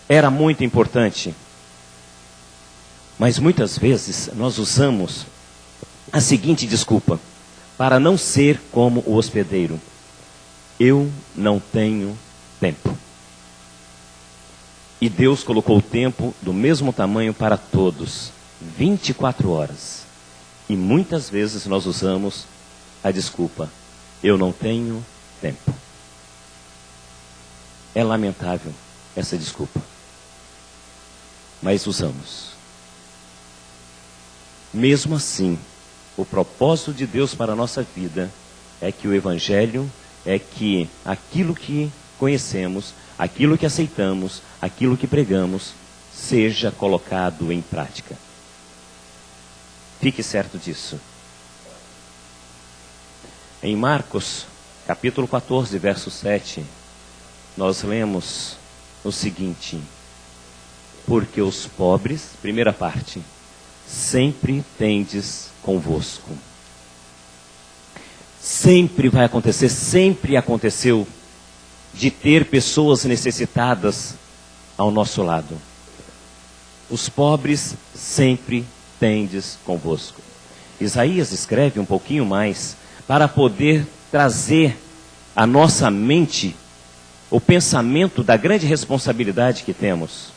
era muito importante. Mas muitas vezes nós usamos a seguinte desculpa para não ser como o hospedeiro: eu não tenho tempo. E Deus colocou o tempo do mesmo tamanho para todos, 24 horas. E muitas vezes nós usamos a desculpa: eu não tenho tempo. É lamentável essa desculpa, mas usamos. Mesmo assim, o propósito de Deus para a nossa vida é que o Evangelho, é que aquilo que conhecemos, aquilo que aceitamos, aquilo que pregamos, seja colocado em prática. Fique certo disso. Em Marcos, capítulo 14, verso 7, nós lemos o seguinte: porque os pobres, primeira parte, sempre tendes convosco. Sempre vai acontecer, sempre aconteceu de ter pessoas necessitadas ao nosso lado. Os pobres sempre tendes convosco. Isaías escreve um pouquinho mais para poder trazer à nossa mente o pensamento da grande responsabilidade que temos.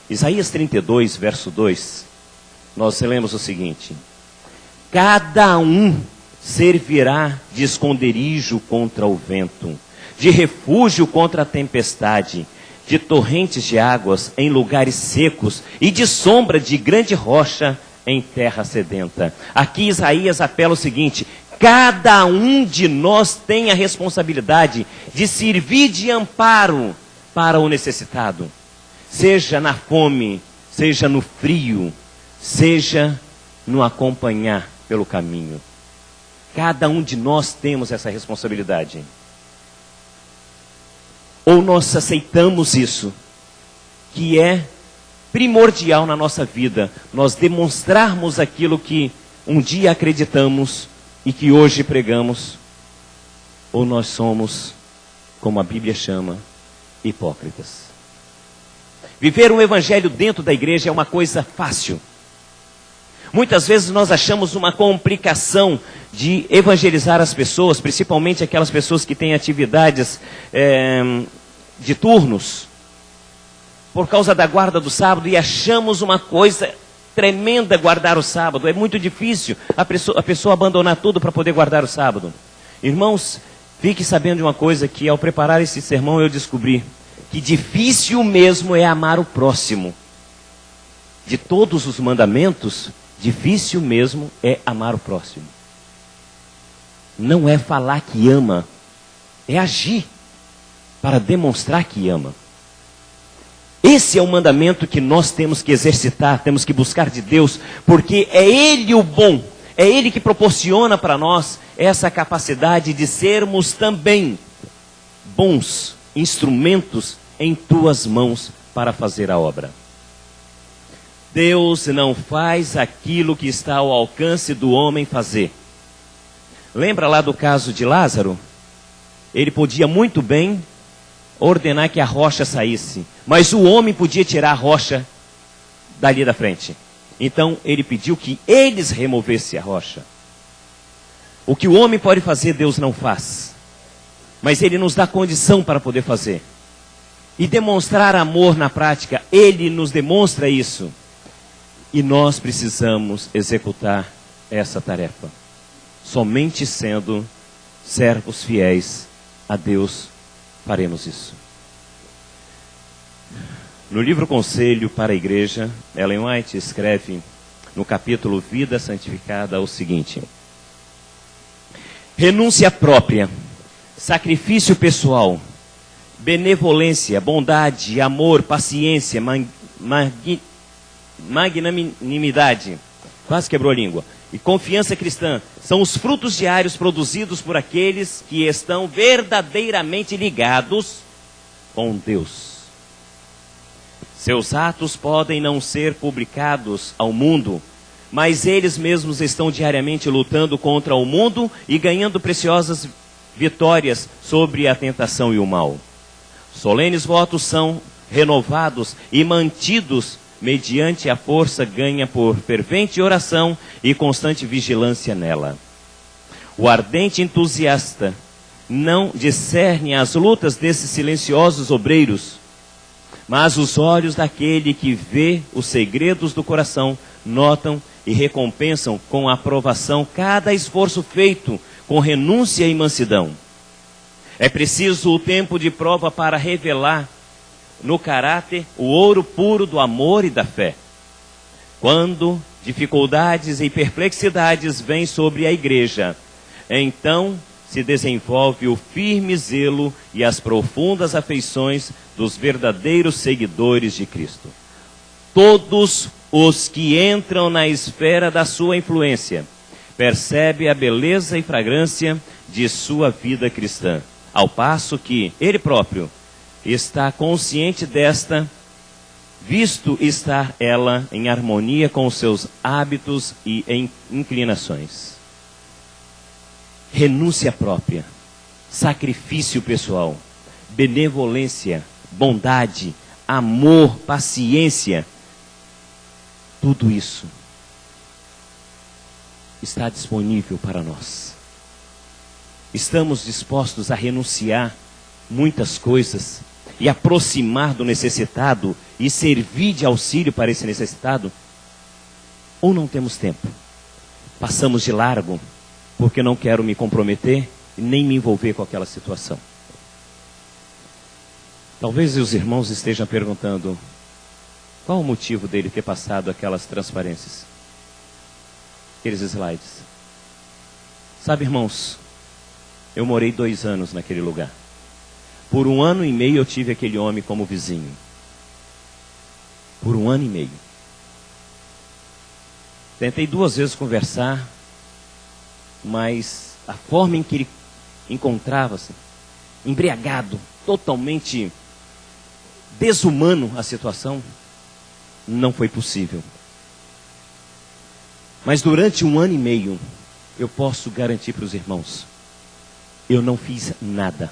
Isaías 32, verso 2, nós lemos o seguinte: cada um servirá de esconderijo contra o vento, de refúgio contra a tempestade, de torrentes de águas em lugares secos e de sombra de grande rocha em terra sedenta. Aqui Isaías apela o seguinte: cada um de nós tem a responsabilidade de servir de amparo para o necessitado, seja na fome, seja no frio, seja no acompanhar pelo caminho. Cada um de nós temos essa responsabilidade. Ou nós aceitamos isso, que é primordial na nossa vida, nós demonstrarmos aquilo que um dia acreditamos e que hoje pregamos, ou nós somos, como a Bíblia chama, hipócritas. Viver um evangelho dentro da igreja é uma coisa fácil. Muitas vezes nós achamos uma complicação de evangelizar as pessoas, principalmente aquelas pessoas que têm atividades de turnos, por causa da guarda do sábado, e achamos uma coisa tremenda guardar o sábado. É muito difícil a pessoa abandonar tudo para poder guardar o sábado. Irmãos, fique sabendo de uma coisa, que ao preparar esse sermão eu descobri que difícil mesmo é amar o próximo. De todos os mandamentos, difícil mesmo é amar o próximo. Não é falar que ama, é agir para demonstrar que ama. Esse é o mandamento que nós temos que exercitar, temos que buscar de Deus, porque é Ele o bom, é Ele que proporciona para nós essa capacidade de sermos também bons instrumentos em tuas mãos para fazer a obra. Deus não faz aquilo que está ao alcance do homem fazer. Lembra lá do caso de Lázaro? Ele podia muito bem ordenar que a rocha saísse, mas o homem podia tirar a rocha dali da frente. Então ele pediu que eles removessem a rocha. O que o homem pode fazer, Deus não faz, mas Ele nos dá condição para poder fazer. E demonstrar amor na prática, Ele nos demonstra isso. E nós precisamos executar essa tarefa. Somente sendo servos fiéis a Deus faremos isso. No livro Conselho para a Igreja, Ellen White escreve no capítulo Vida Santificada o seguinte: renúncia própria, sacrifício pessoal benevolência, bondade, amor, paciência, magnanimidade, quase quebrou a língua, e confiança cristã, são os frutos diários produzidos por aqueles que estão verdadeiramente ligados com Deus. Seus atos podem não ser publicados ao mundo, mas eles mesmos estão diariamente lutando contra o mundo e ganhando preciosas vitórias sobre a tentação e o mal. Solenes votos são renovados e mantidos mediante a força ganha por fervente oração e constante vigilância nela. O ardente entusiasta não discerne as lutas desses silenciosos obreiros, mas os olhos daquele que vê os segredos do coração notam e recompensam com aprovação cada esforço feito com renúncia e mansidão. É preciso o tempo de prova para revelar no caráter o ouro puro do amor e da fé. Quando dificuldades e perplexidades vêm sobre a igreja, então se desenvolve o firme zelo e as profundas afeições dos verdadeiros seguidores de Cristo. Todos os que entram na esfera da sua influência percebem a beleza e fragrância de sua vida cristã, ao passo que ele próprio está consciente desta, visto estar ela em harmonia com os seus hábitos e inclinações. Renúncia própria, sacrifício pessoal, benevolência, bondade, amor, paciência, tudo isso está disponível para nós. Estamos dispostos a renunciar muitas coisas e aproximar do necessitado e servir de auxílio para esse necessitado? Ou não temos tempo? Passamos de largo porque não quero me comprometer e nem me envolver com aquela situação. Talvez os irmãos estejam perguntando: qual o motivo dele ter passado aquelas transparências? Aqueles slides. Sabe, irmãos, eu morei 2 anos naquele lugar. Por 1 ano e meio eu tive aquele homem como vizinho. Por 1 ano e meio. Tentei 2 vezes conversar, mas a forma em que ele encontrava-se, embriagado, totalmente desumano a situação, não foi possível. Mas durante 1 ano e meio, eu posso garantir para os irmãos, eu não fiz nada.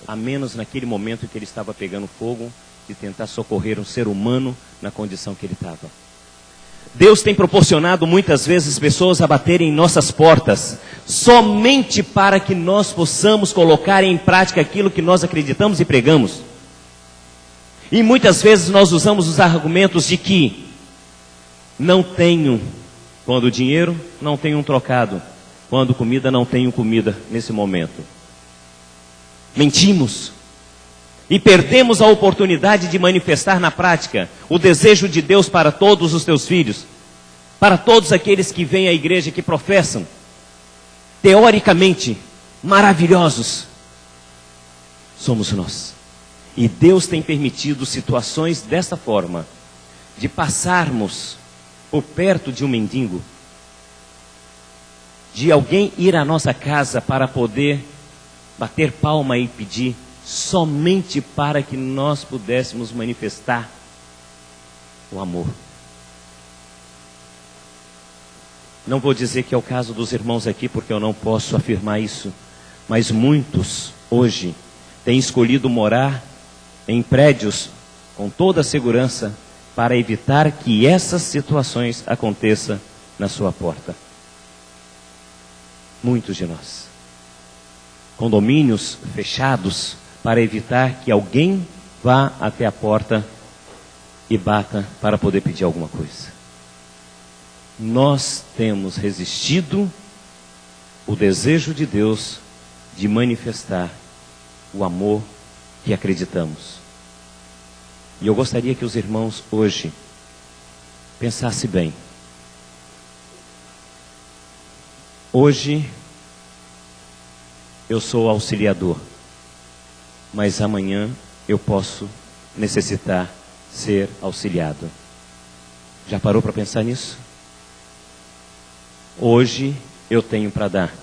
A menos naquele momento em que ele estava pegando fogo, de tentar socorrer um ser humano na condição que ele estava. Deus tem proporcionado muitas vezes pessoas a baterem em nossas portas, somente para que nós possamos colocar em prática aquilo que nós acreditamos e pregamos. E muitas vezes nós usamos os argumentos de que não tenho, quando dinheiro, não tenho um trocado, quando comida, não tenho comida nesse momento. Mentimos e perdemos a oportunidade de manifestar na prática o desejo de Deus para todos os teus filhos, para todos aqueles que vêm à igreja, que professam, teoricamente, maravilhosos. Somos nós. E Deus tem permitido situações dessa forma, de passarmos por perto de um mendigo, de alguém ir à nossa casa para poder bater palma e pedir, somente para que nós pudéssemos manifestar o amor. Não vou dizer que é o caso dos irmãos aqui, porque eu não posso afirmar isso, mas muitos hoje têm escolhido morar em prédios com toda a segurança para evitar que essas situações aconteçam na sua porta. Muitos de nós. Condomínios fechados para evitar que alguém vá até a porta e bata para poder pedir alguma coisa. Nós temos resistido o desejo de Deus de manifestar o amor que acreditamos. E eu gostaria que os irmãos hoje pensassem bem. Hoje eu sou auxiliador. mas amanhã eu posso necessitar ser auxiliado. Já parou para pensar nisso? Hoje eu tenho para dar,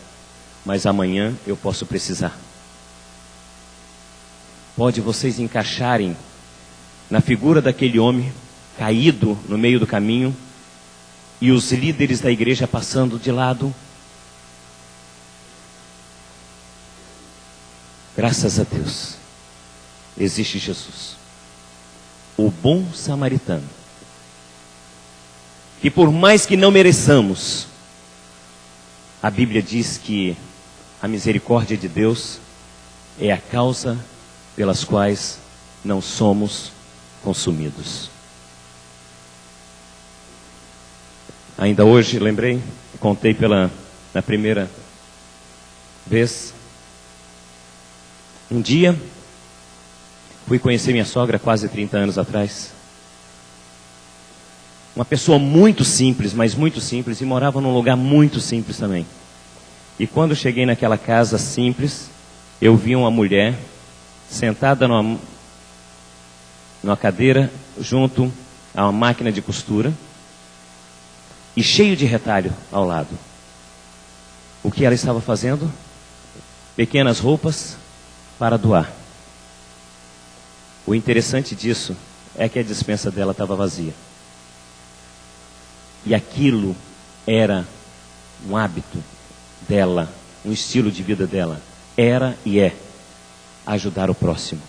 mas amanhã eu posso precisar. Pode vocês encaixarem na figura daquele homem caído no meio do caminho e os líderes da igreja passando de lado? Graças a Deus, existe Jesus, o bom samaritano, que por mais que não mereçamos, a Bíblia diz que a misericórdia de Deus é a causa pelas quais não somos consumidos. Ainda hoje, lembrei, contei na primeira vez, um dia, fui conhecer minha sogra quase 30 anos atrás. Uma pessoa muito simples, mas muito simples, e morava num lugar muito simples também. E quando cheguei naquela casa simples, eu vi uma mulher sentada numa cadeira junto a uma máquina de costura e cheio de retalho ao lado. O que ela estava fazendo? Pequenas roupas para doar. O interessante disso é que a despensa dela estava vazia. E aquilo era um hábito dela, um estilo de vida dela. Era e é ajudar o próximo.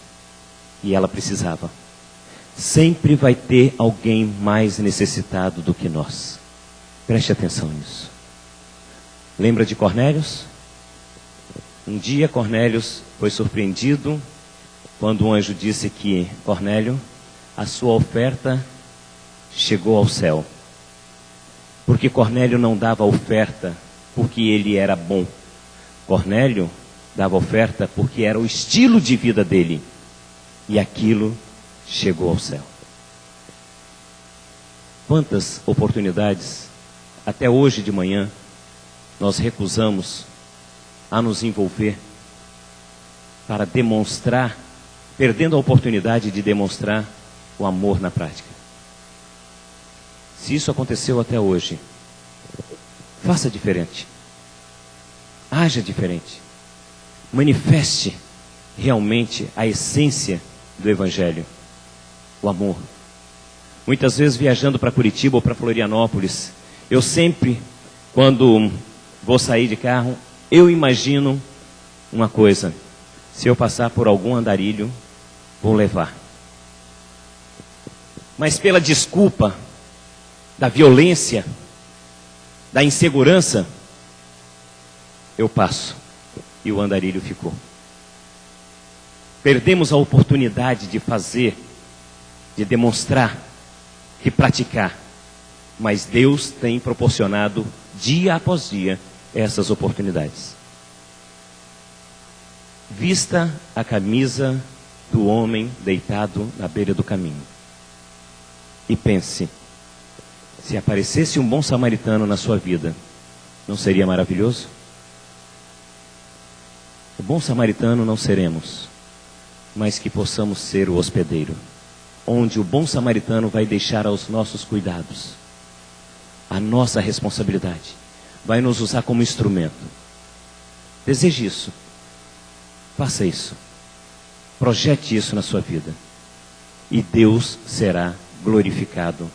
E ela precisava. Sempre vai ter alguém mais necessitado do que nós. Preste atenção nisso. Lembra de Cornélios? Um dia Cornélios foi surpreendido quando um anjo disse que: Cornélio, a sua oferta chegou ao céu. Porque Cornélio não dava oferta porque ele era bom. Cornélio dava oferta porque era o estilo de vida dele. E aquilo chegou ao céu. Quantas oportunidades, até hoje de manhã, nós recusamos a nos envolver para demonstrar, perdendo a oportunidade de demonstrar o amor na prática. Se isso aconteceu até hoje, faça diferente. Haja diferente. Manifeste realmente a essência do Evangelho, o amor. Muitas vezes viajando para Curitiba ou para Florianópolis, eu sempre, quando vou sair de carro, eu imagino uma coisa: se eu passar por algum andarilho, vou levar. Mas pela desculpa da violência, da insegurança, eu passo e o andarilho ficou. Perdemos a oportunidade de fazer, de demonstrar, de praticar. Mas Deus tem proporcionado dia após dia essas oportunidades. Vista a camisa do homem deitado na beira do caminho e pense: se aparecesse um bom samaritano na sua vida, não seria maravilhoso? O bom samaritano não seremos, mas que possamos ser o hospedeiro, onde o bom samaritano vai deixar aos nossos cuidados a nossa responsabilidade, vai nos usar como instrumento. Deseje isso, faça isso, projete isso na sua vida, e Deus será glorificado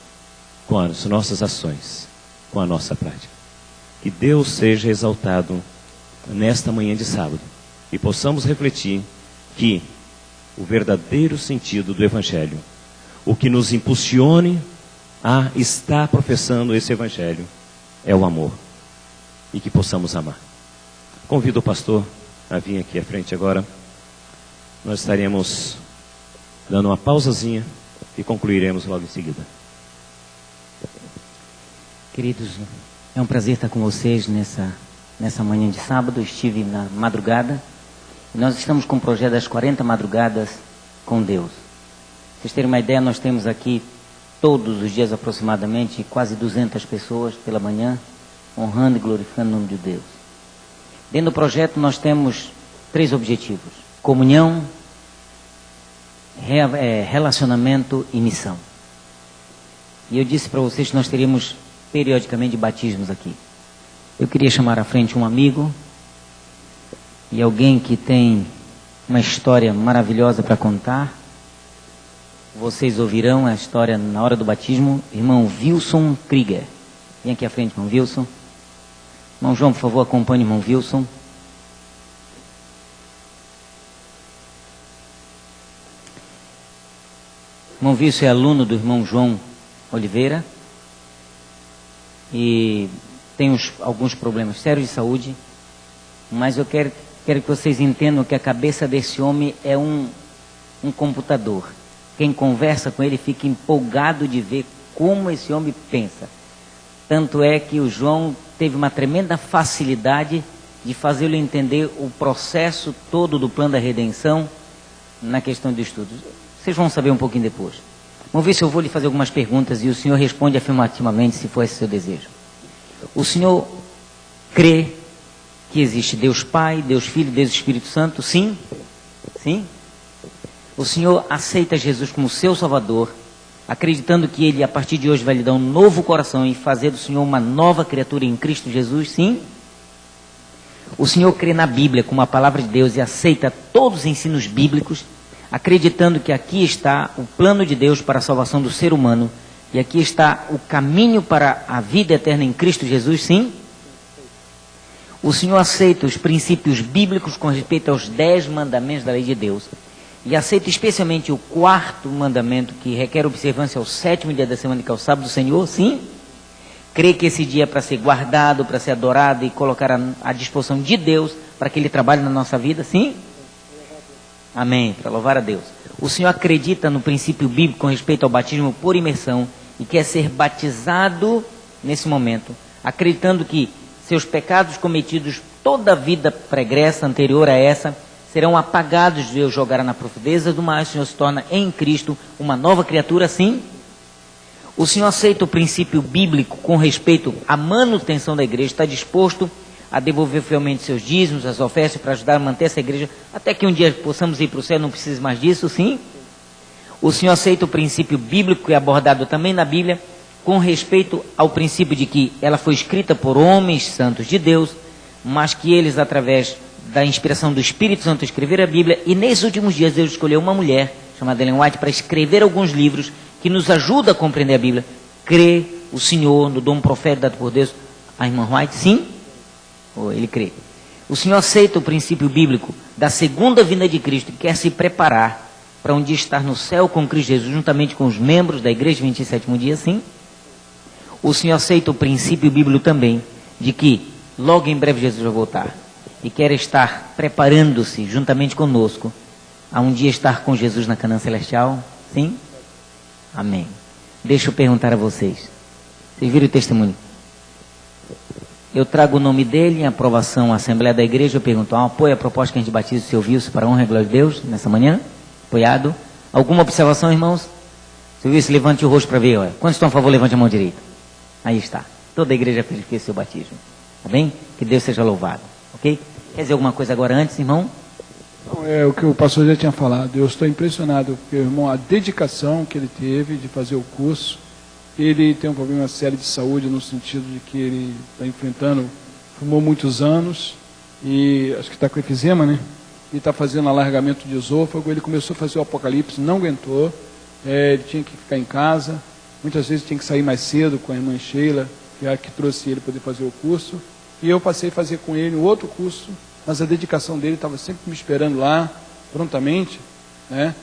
com as nossas ações, com a nossa prática. Que Deus seja exaltado nesta manhã de sábado e possamos refletir que o verdadeiro sentido do Evangelho, o que nos impulsione a estar professando esse Evangelho, é o amor, e que possamos amar. Convido o pastor a vir aqui à frente agora. Nós estaremos dando uma pausazinha e concluiremos logo em seguida. Queridos, é um prazer estar com vocês nessa manhã de sábado. Estive na madrugada e nós estamos com o projeto das 40 madrugadas com Deus. Pra vocês terem uma ideia, nós temos aqui todos os dias aproximadamente quase 200 pessoas pela manhã, honrando e glorificando o nome de Deus. Dentro do projeto nós temos 3 objetivos: comunhão, relacionamento e missão. E eu disse para vocês que nós teríamos periodicamente batismos aqui. Eu queria chamar à frente um amigo e alguém que tem uma história maravilhosa para contar. Vocês ouvirão a história na hora do batismo. Irmão Wilson Krieger. Vem aqui à frente, irmão Wilson. Irmão João, por favor, acompanhe o irmão Wilson. Irmão Wilson é aluno do irmão João Oliveira e tem alguns problemas sérios de saúde, mas eu quero que vocês entendam que a cabeça desse homem é um computador. Quem conversa com ele fica empolgado de ver como esse homem pensa. Tanto é que o João teve uma tremenda facilidade de fazê-lo entender o processo todo do plano da redenção na questão de estudos. Vocês vão saber um pouquinho depois. Vamos ver se eu vou lhe fazer algumas perguntas e o senhor responde afirmativamente se for esse seu desejo. O senhor crê que existe Deus Pai, Deus Filho, Deus Espírito Santo? Sim? Sim? O senhor aceita Jesus como seu Salvador, acreditando que Ele, a partir de hoje, vai lhe dar um novo coração e fazer do senhor uma nova criatura em Cristo Jesus? Sim? O senhor crê na Bíblia como a palavra de Deus e aceita todos os ensinos bíblicos, acreditando que aqui está o plano de Deus para a salvação do ser humano e aqui está o caminho para a vida eterna em Cristo Jesus? Sim? O senhor aceita os princípios bíblicos com respeito aos 10 mandamentos da lei de Deus e aceita especialmente o 4º mandamento, que requer observância ao 7º dia da semana, que é o sábado do Senhor? Sim? Crê que esse dia é para ser guardado, para ser adorado e colocar à disposição de Deus para que Ele trabalhe na nossa vida? Sim? Amém, para louvar a Deus. O senhor acredita no princípio bíblico com respeito ao batismo por imersão e quer ser batizado nesse momento, acreditando que seus pecados cometidos toda a vida pregressa, anterior a essa, serão apagados, Deus jogará na profundeza do mar, o senhor se torna em Cristo uma nova criatura? Sim? O senhor aceita o princípio bíblico com respeito à manutenção da igreja, está disposto a devolver fielmente seus dízimos, as ofertas para ajudar a manter essa igreja, até que um dia possamos ir para o céu, não precise mais disso? Sim? O senhor aceita o princípio bíblico que é abordado também na Bíblia, com respeito ao princípio de que ela foi escrita por homens santos de Deus, mas que eles, através da inspiração do Espírito Santo, escreveram a Bíblia, e nesses últimos dias Deus escolheu uma mulher, chamada Ellen White, para escrever alguns livros que nos ajudam a compreender a Bíblia. Crê o senhor no dom profético dado por Deus? A irmã White? Sim? Ou ele crê? O senhor aceita o princípio bíblico da segunda vinda de Cristo, que quer se preparar para um dia estar no céu com Cristo Jesus, juntamente com os membros da igreja 27º dia? Sim? O senhor aceita o princípio bíblico também de que logo em breve Jesus vai voltar e quer estar preparando-se juntamente conosco a um dia estar com Jesus na Canaã celestial? Sim? Amém. Deixa eu perguntar a vocês. Vocês viram o testemunho? Eu trago o nome dele em aprovação à Assembleia da Igreja. Eu pergunto, apoia a proposta que a gente batiza o seu Wilson para a honra e glória de Deus nessa manhã? Apoiado. Alguma observação, irmãos? Seu Wilson, levante o rosto para ver. Olha. Quantos estão a favor, levante a mão direita. Aí está. Toda a igreja fez o seu batismo. Tá bem? Que Deus seja louvado. Ok? Quer dizer alguma coisa agora antes, irmão? Não, é o que o pastor já tinha falado. Eu estou impressionado, porque, irmão, a dedicação que ele teve de fazer o curso. Ele tem um problema sério de saúde, no sentido de que ele está enfrentando, fumou muitos anos, e acho que está com efizema, né? E está fazendo alargamento de esôfago. Ele começou a fazer o apocalipse, não aguentou, ele tinha que ficar em casa, muitas vezes tinha que sair mais cedo com a irmã Sheila, que é a que trouxe ele para poder fazer o curso, e eu passei a fazer com ele um outro curso, mas a dedicação dele estava sempre me esperando lá, prontamente, né?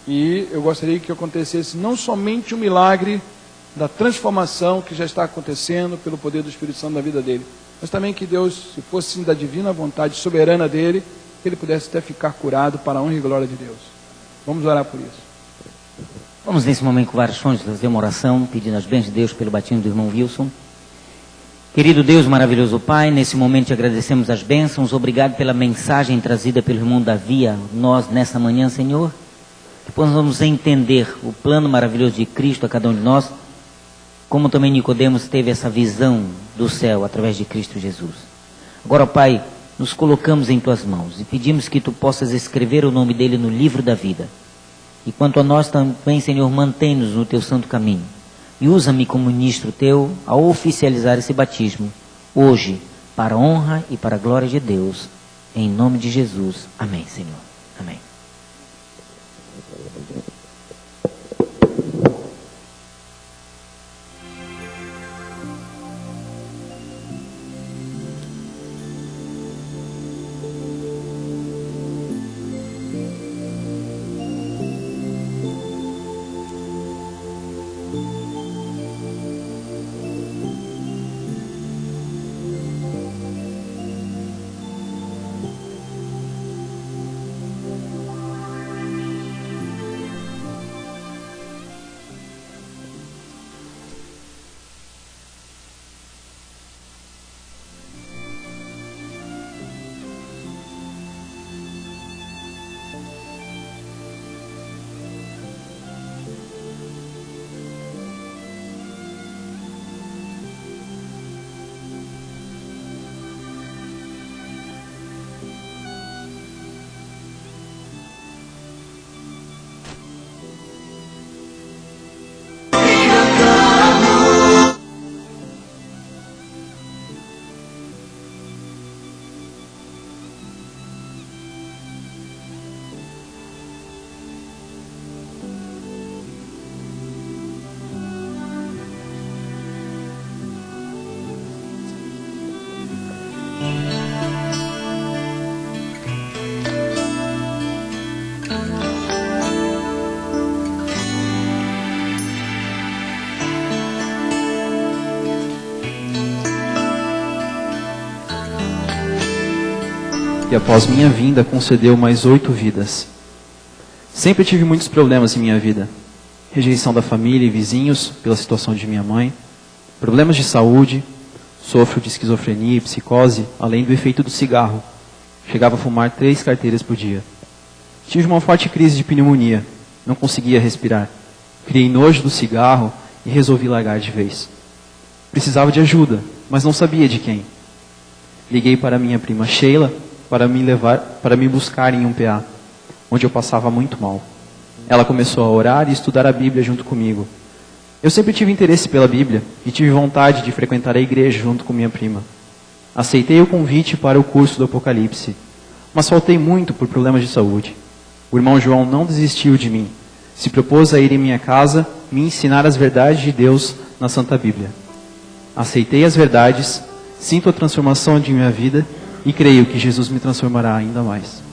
E eu gostaria que acontecesse não somente o milagre da transformação que já está acontecendo pelo poder do Espírito Santo na vida dele, mas também que Deus, se fosse da divina vontade soberana dele, que ele pudesse até ficar curado para a honra e glória de Deus. Vamos orar por isso. Vamos nesse momento com vários sons fazer uma oração, pedindo as bênçãos de Deus pelo batismo do irmão Wilson. Querido Deus, maravilhoso Pai, nesse momento te agradecemos as bênçãos, obrigado pela mensagem trazida pelo irmão Davi a nós nessa manhã, Senhor, que possamos entender o plano maravilhoso de Cristo a cada um de nós, como também Nicodemos teve essa visão do céu através de Cristo Jesus. Agora, Pai, nos colocamos em Tuas mãos e pedimos que Tu possas escrever o nome dele no livro da vida E quanto a nós também, Senhor, mantém-nos no teu santo caminho. E usa-me como ministro teu a oficializar esse batismo, hoje, para a honra e para a glória de Deus. Em nome de Jesus. Amém, Senhor. Amém. E após minha vinda concedeu mais 8 vidas. Sempre tive muitos problemas em minha vida. Rejeição da família e vizinhos pela situação de minha mãe, problemas de saúde, sofro de esquizofrenia e psicose, além do efeito do cigarro. Chegava a fumar 3 carteiras por dia. Tive uma forte crise de pneumonia, não conseguia respirar. Criei nojo do cigarro e resolvi largar de vez. Precisava de ajuda, mas não sabia de quem. Liguei para minha prima Sheila para me buscar em um PA, onde eu passava muito mal. Ela começou a orar e estudar a Bíblia junto comigo. Eu sempre tive interesse pela Bíblia e tive vontade de frequentar a igreja junto com minha prima. Aceitei o convite para o curso do Apocalipse, mas faltei muito por problemas de saúde. O irmão João não desistiu de mim. Se propôs a ir em minha casa me ensinar as verdades de Deus na Santa Bíblia. Aceitei as verdades, sinto a transformação de minha vida e creio que Jesus me transformará ainda mais.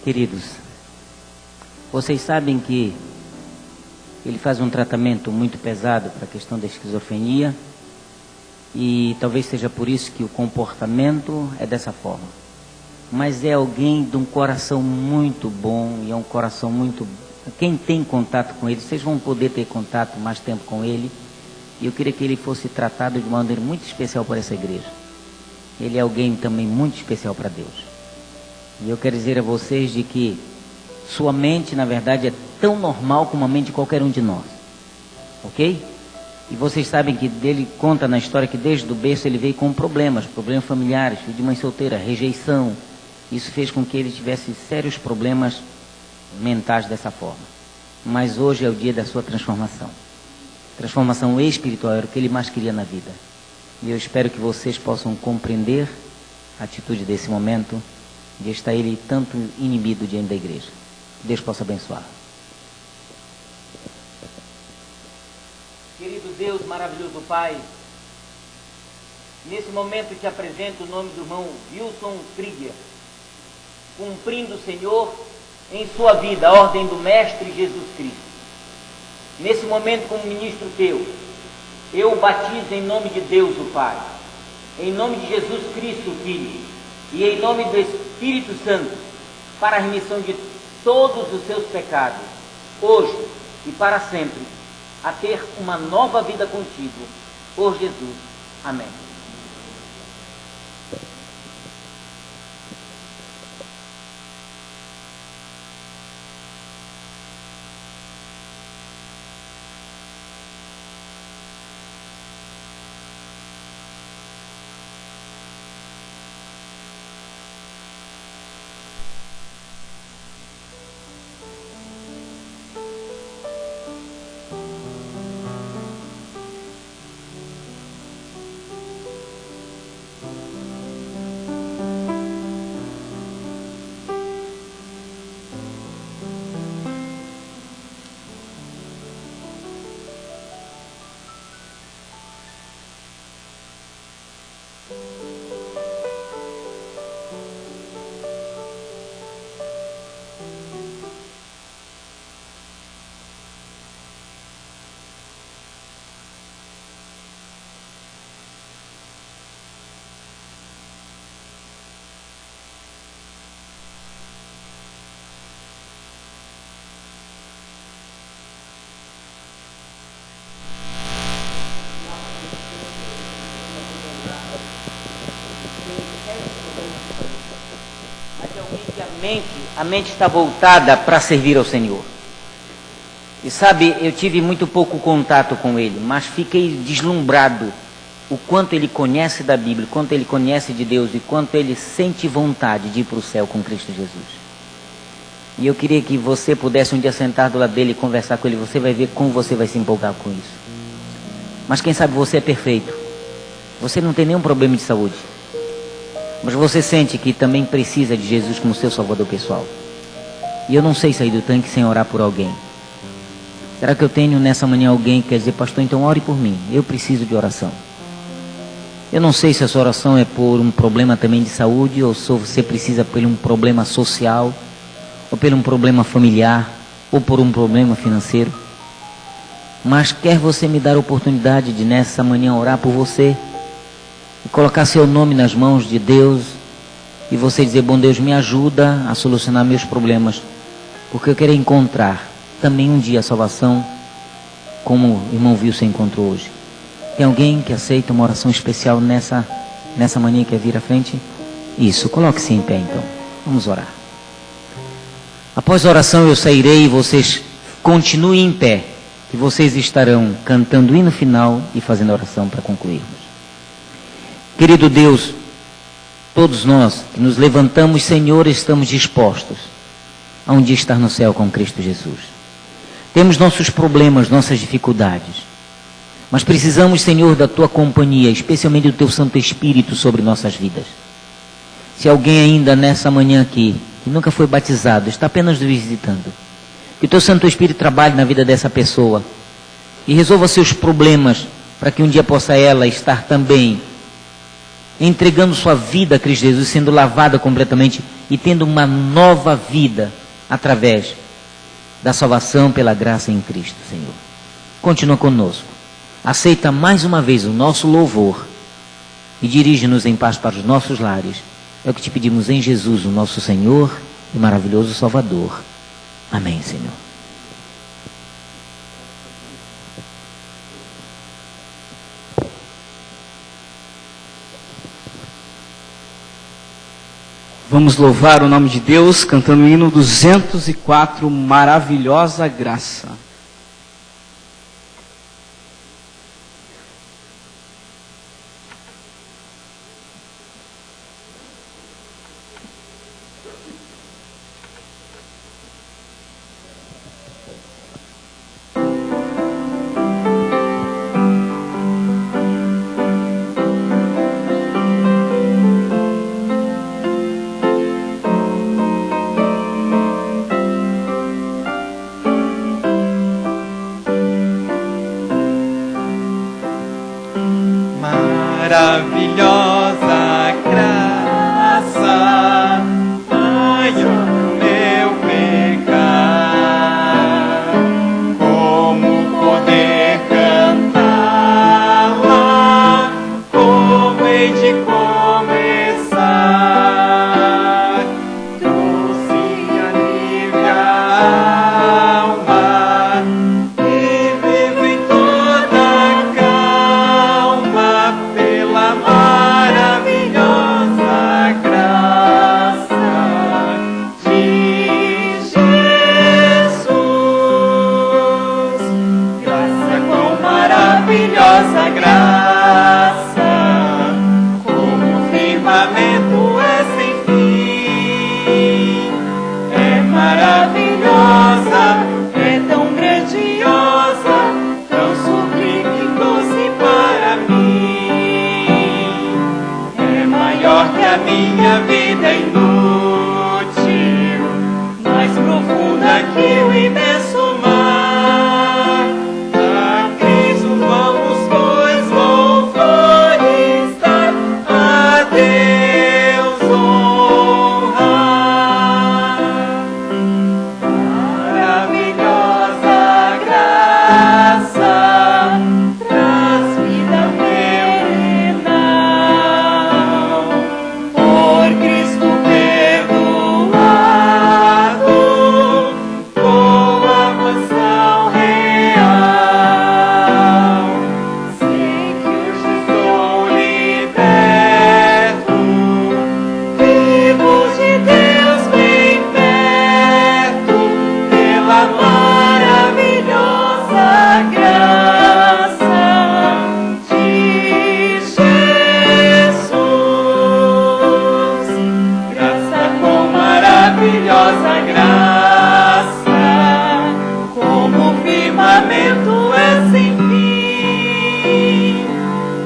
Queridos, vocês sabem que ele faz um tratamento muito pesado para a questão da esquizofrenia e talvez seja por isso que o comportamento é dessa forma. Mas é alguém de um coração muito bom e é um coração muito... Quem tem contato com ele, vocês vão poder ter contato mais tempo com ele. E eu queria que ele fosse tratado de maneira muito especial por essa igreja. Ele é alguém também muito especial para Deus. E eu quero dizer a vocês de que sua mente, na verdade, é tão normal como a mente de qualquer um de nós. Ok? E vocês sabem que dele conta na história que desde o berço ele veio com problemas familiares, filho de mãe solteira, rejeição. Isso fez com que ele tivesse sérios problemas mentais dessa forma. Mas hoje é o dia da sua transformação. Transformação espiritual era o que ele mais queria na vida. E eu espero que vocês possam compreender a atitude desse momento de estar ele tanto inibido diante da igreja. Que Deus possa abençoar. Querido Deus, maravilhoso Pai, nesse momento te apresento o nome do irmão Wilson Krieger, cumprindo, Senhor, em sua vida a ordem do Mestre Jesus Cristo. Nesse momento, como ministro teu, eu o batizo em nome de Deus, o Pai, em nome de Jesus Cristo, o Filho, e em nome do Espírito Santo, para a remissão de todos os seus pecados, hoje e para sempre, a ter uma nova vida contigo, por Jesus. Amém. a mente está voltada para servir ao Senhor. E sabe, eu tive muito pouco contato com ele, mas fiquei deslumbrado o quanto ele conhece da Bíblia, o quanto ele conhece de Deus e quanto ele sente vontade de ir para o céu com Cristo Jesus. E eu queria que você pudesse um dia sentar do lado dele e conversar com ele. Você vai ver como você vai se empolgar com isso. Mas quem sabe você é perfeito. Você não tem nenhum problema de saúde. Mas você sente que também precisa de Jesus como seu salvador pessoal. E eu não sei sair do tanque sem orar por alguém. Será que eu tenho nessa manhã alguém que quer dizer, pastor, então ore por mim. Eu preciso de oração. Eu não sei se a sua oração é por um problema também de saúde, ou se você precisa por um problema social, ou por um problema familiar, ou por um problema financeiro. Mas quer você me dar a oportunidade de nessa manhã orar por você, e colocar seu nome nas mãos de Deus, e você dizer, bom Deus, me ajuda a solucionar meus problemas, porque eu quero encontrar também um dia a salvação, como o irmão Wilson encontrou hoje. Tem alguém que aceita uma oração especial nessa manhã que quer vir à frente? Isso, coloque-se em pé então. Vamos orar. Após a oração eu sairei e vocês continuem em pé, que vocês estarão cantando o hino final e fazendo a oração para concluirmos. Querido Deus, todos nós que nos levantamos, Senhor, estamos dispostos a um dia estar no céu com Cristo Jesus. Temos nossos problemas, nossas dificuldades, mas precisamos, Senhor, da Tua companhia, especialmente do Teu Santo Espírito sobre nossas vidas. Se alguém ainda nessa manhã aqui, que nunca foi batizado, está apenas visitando, que o Teu Santo Espírito trabalhe na vida dessa pessoa e resolva seus problemas, para que um dia possa ela estar também entregando sua vida a Cristo Jesus, sendo lavada completamente e tendo uma nova vida através da salvação pela graça em Cristo, Senhor. Continua conosco. Aceita mais uma vez o nosso louvor e dirige-nos em paz para os nossos lares. É o que te pedimos em Jesus, o nosso Senhor e maravilhoso Salvador. Amém, Senhor. Vamos louvar o nome de Deus cantando o hino 204, Maravilhosa Graça. Maravilhosa graça, banhou meu pecar. Como poder cantá-la? Como hei de começar? Trouxe alívio à alma e vivo em toda calma pela maravilhosa graça de Jesus. Graça, quão maravilhosa graça, como o firmamento é sem fim. É maravilhosa, é tão grandiosa, tão sublime e doce para mim. É maior que a minha vida inútil, mais profunda que o imenso mar. A Cristo vamos, pois, firmamento é sem fim.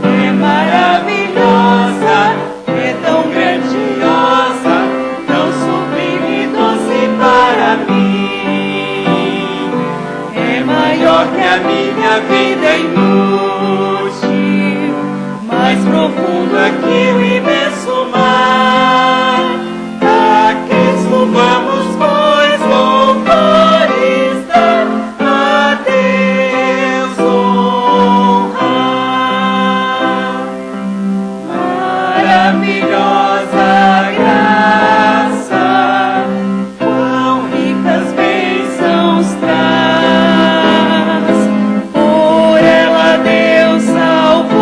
É maravilhosa, é tão grandiosa, tão sublime e doce para mim. É maior que a minha vida inútil, mais profundo é que o imenso mar. A Cristo vamos, pois, louvores dar, a Deus honrar. Maravilhosa graça, quão ricas bênçãos traz. Por ela Deus salvou-me,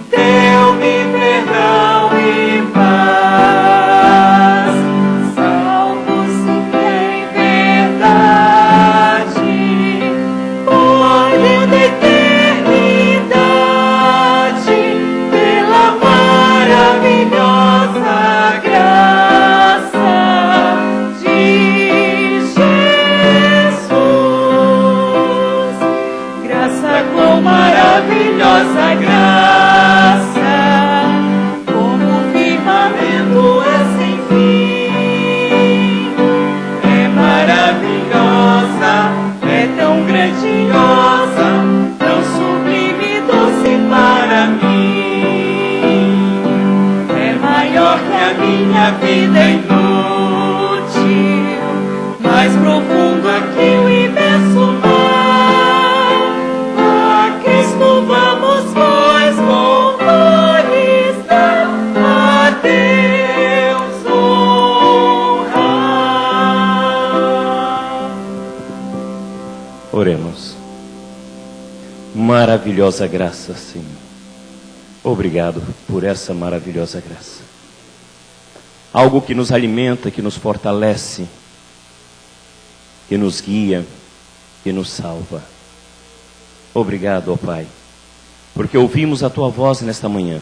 deu-me perdão e paz. Salvo-se em verdade, por toda a eternidade, pela maravilhosa graça de Jesus. Graça, quão maravilhosa graça, como o firmamento é sem fim. É maravilhosa, é tão grandiosa, tão sublime e doce para mim. É maior que a minha vida inútil, mais profundo é que o imenso mar. A Cristo vamos, pois, louvores dar, a Deus honrar. Oremos. Maravilhosa graça, Senhor. Obrigado por essa maravilhosa graça. Algo que nos alimenta, que nos fortalece, que nos guia, que nos salva. Obrigado, ó Pai, porque ouvimos a Tua voz nesta manhã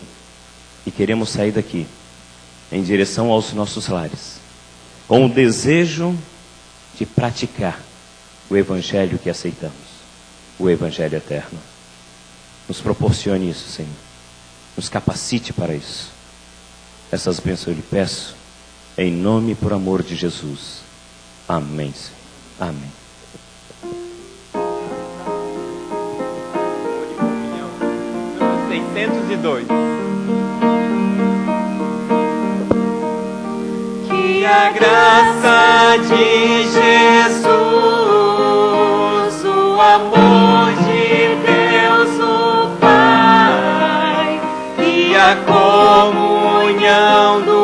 e queremos sair daqui em direção aos nossos lares, com o desejo de praticar o Evangelho que aceitamos, o Evangelho eterno. Nos proporcione isso, Senhor. Nos capacite para isso. Essas bênçãos eu lhe peço, em nome e por amor de Jesus. Amém, Senhor. Amém. Número 602. Que a graça de Jesus, o amor de Deus o Pai e a comunhão do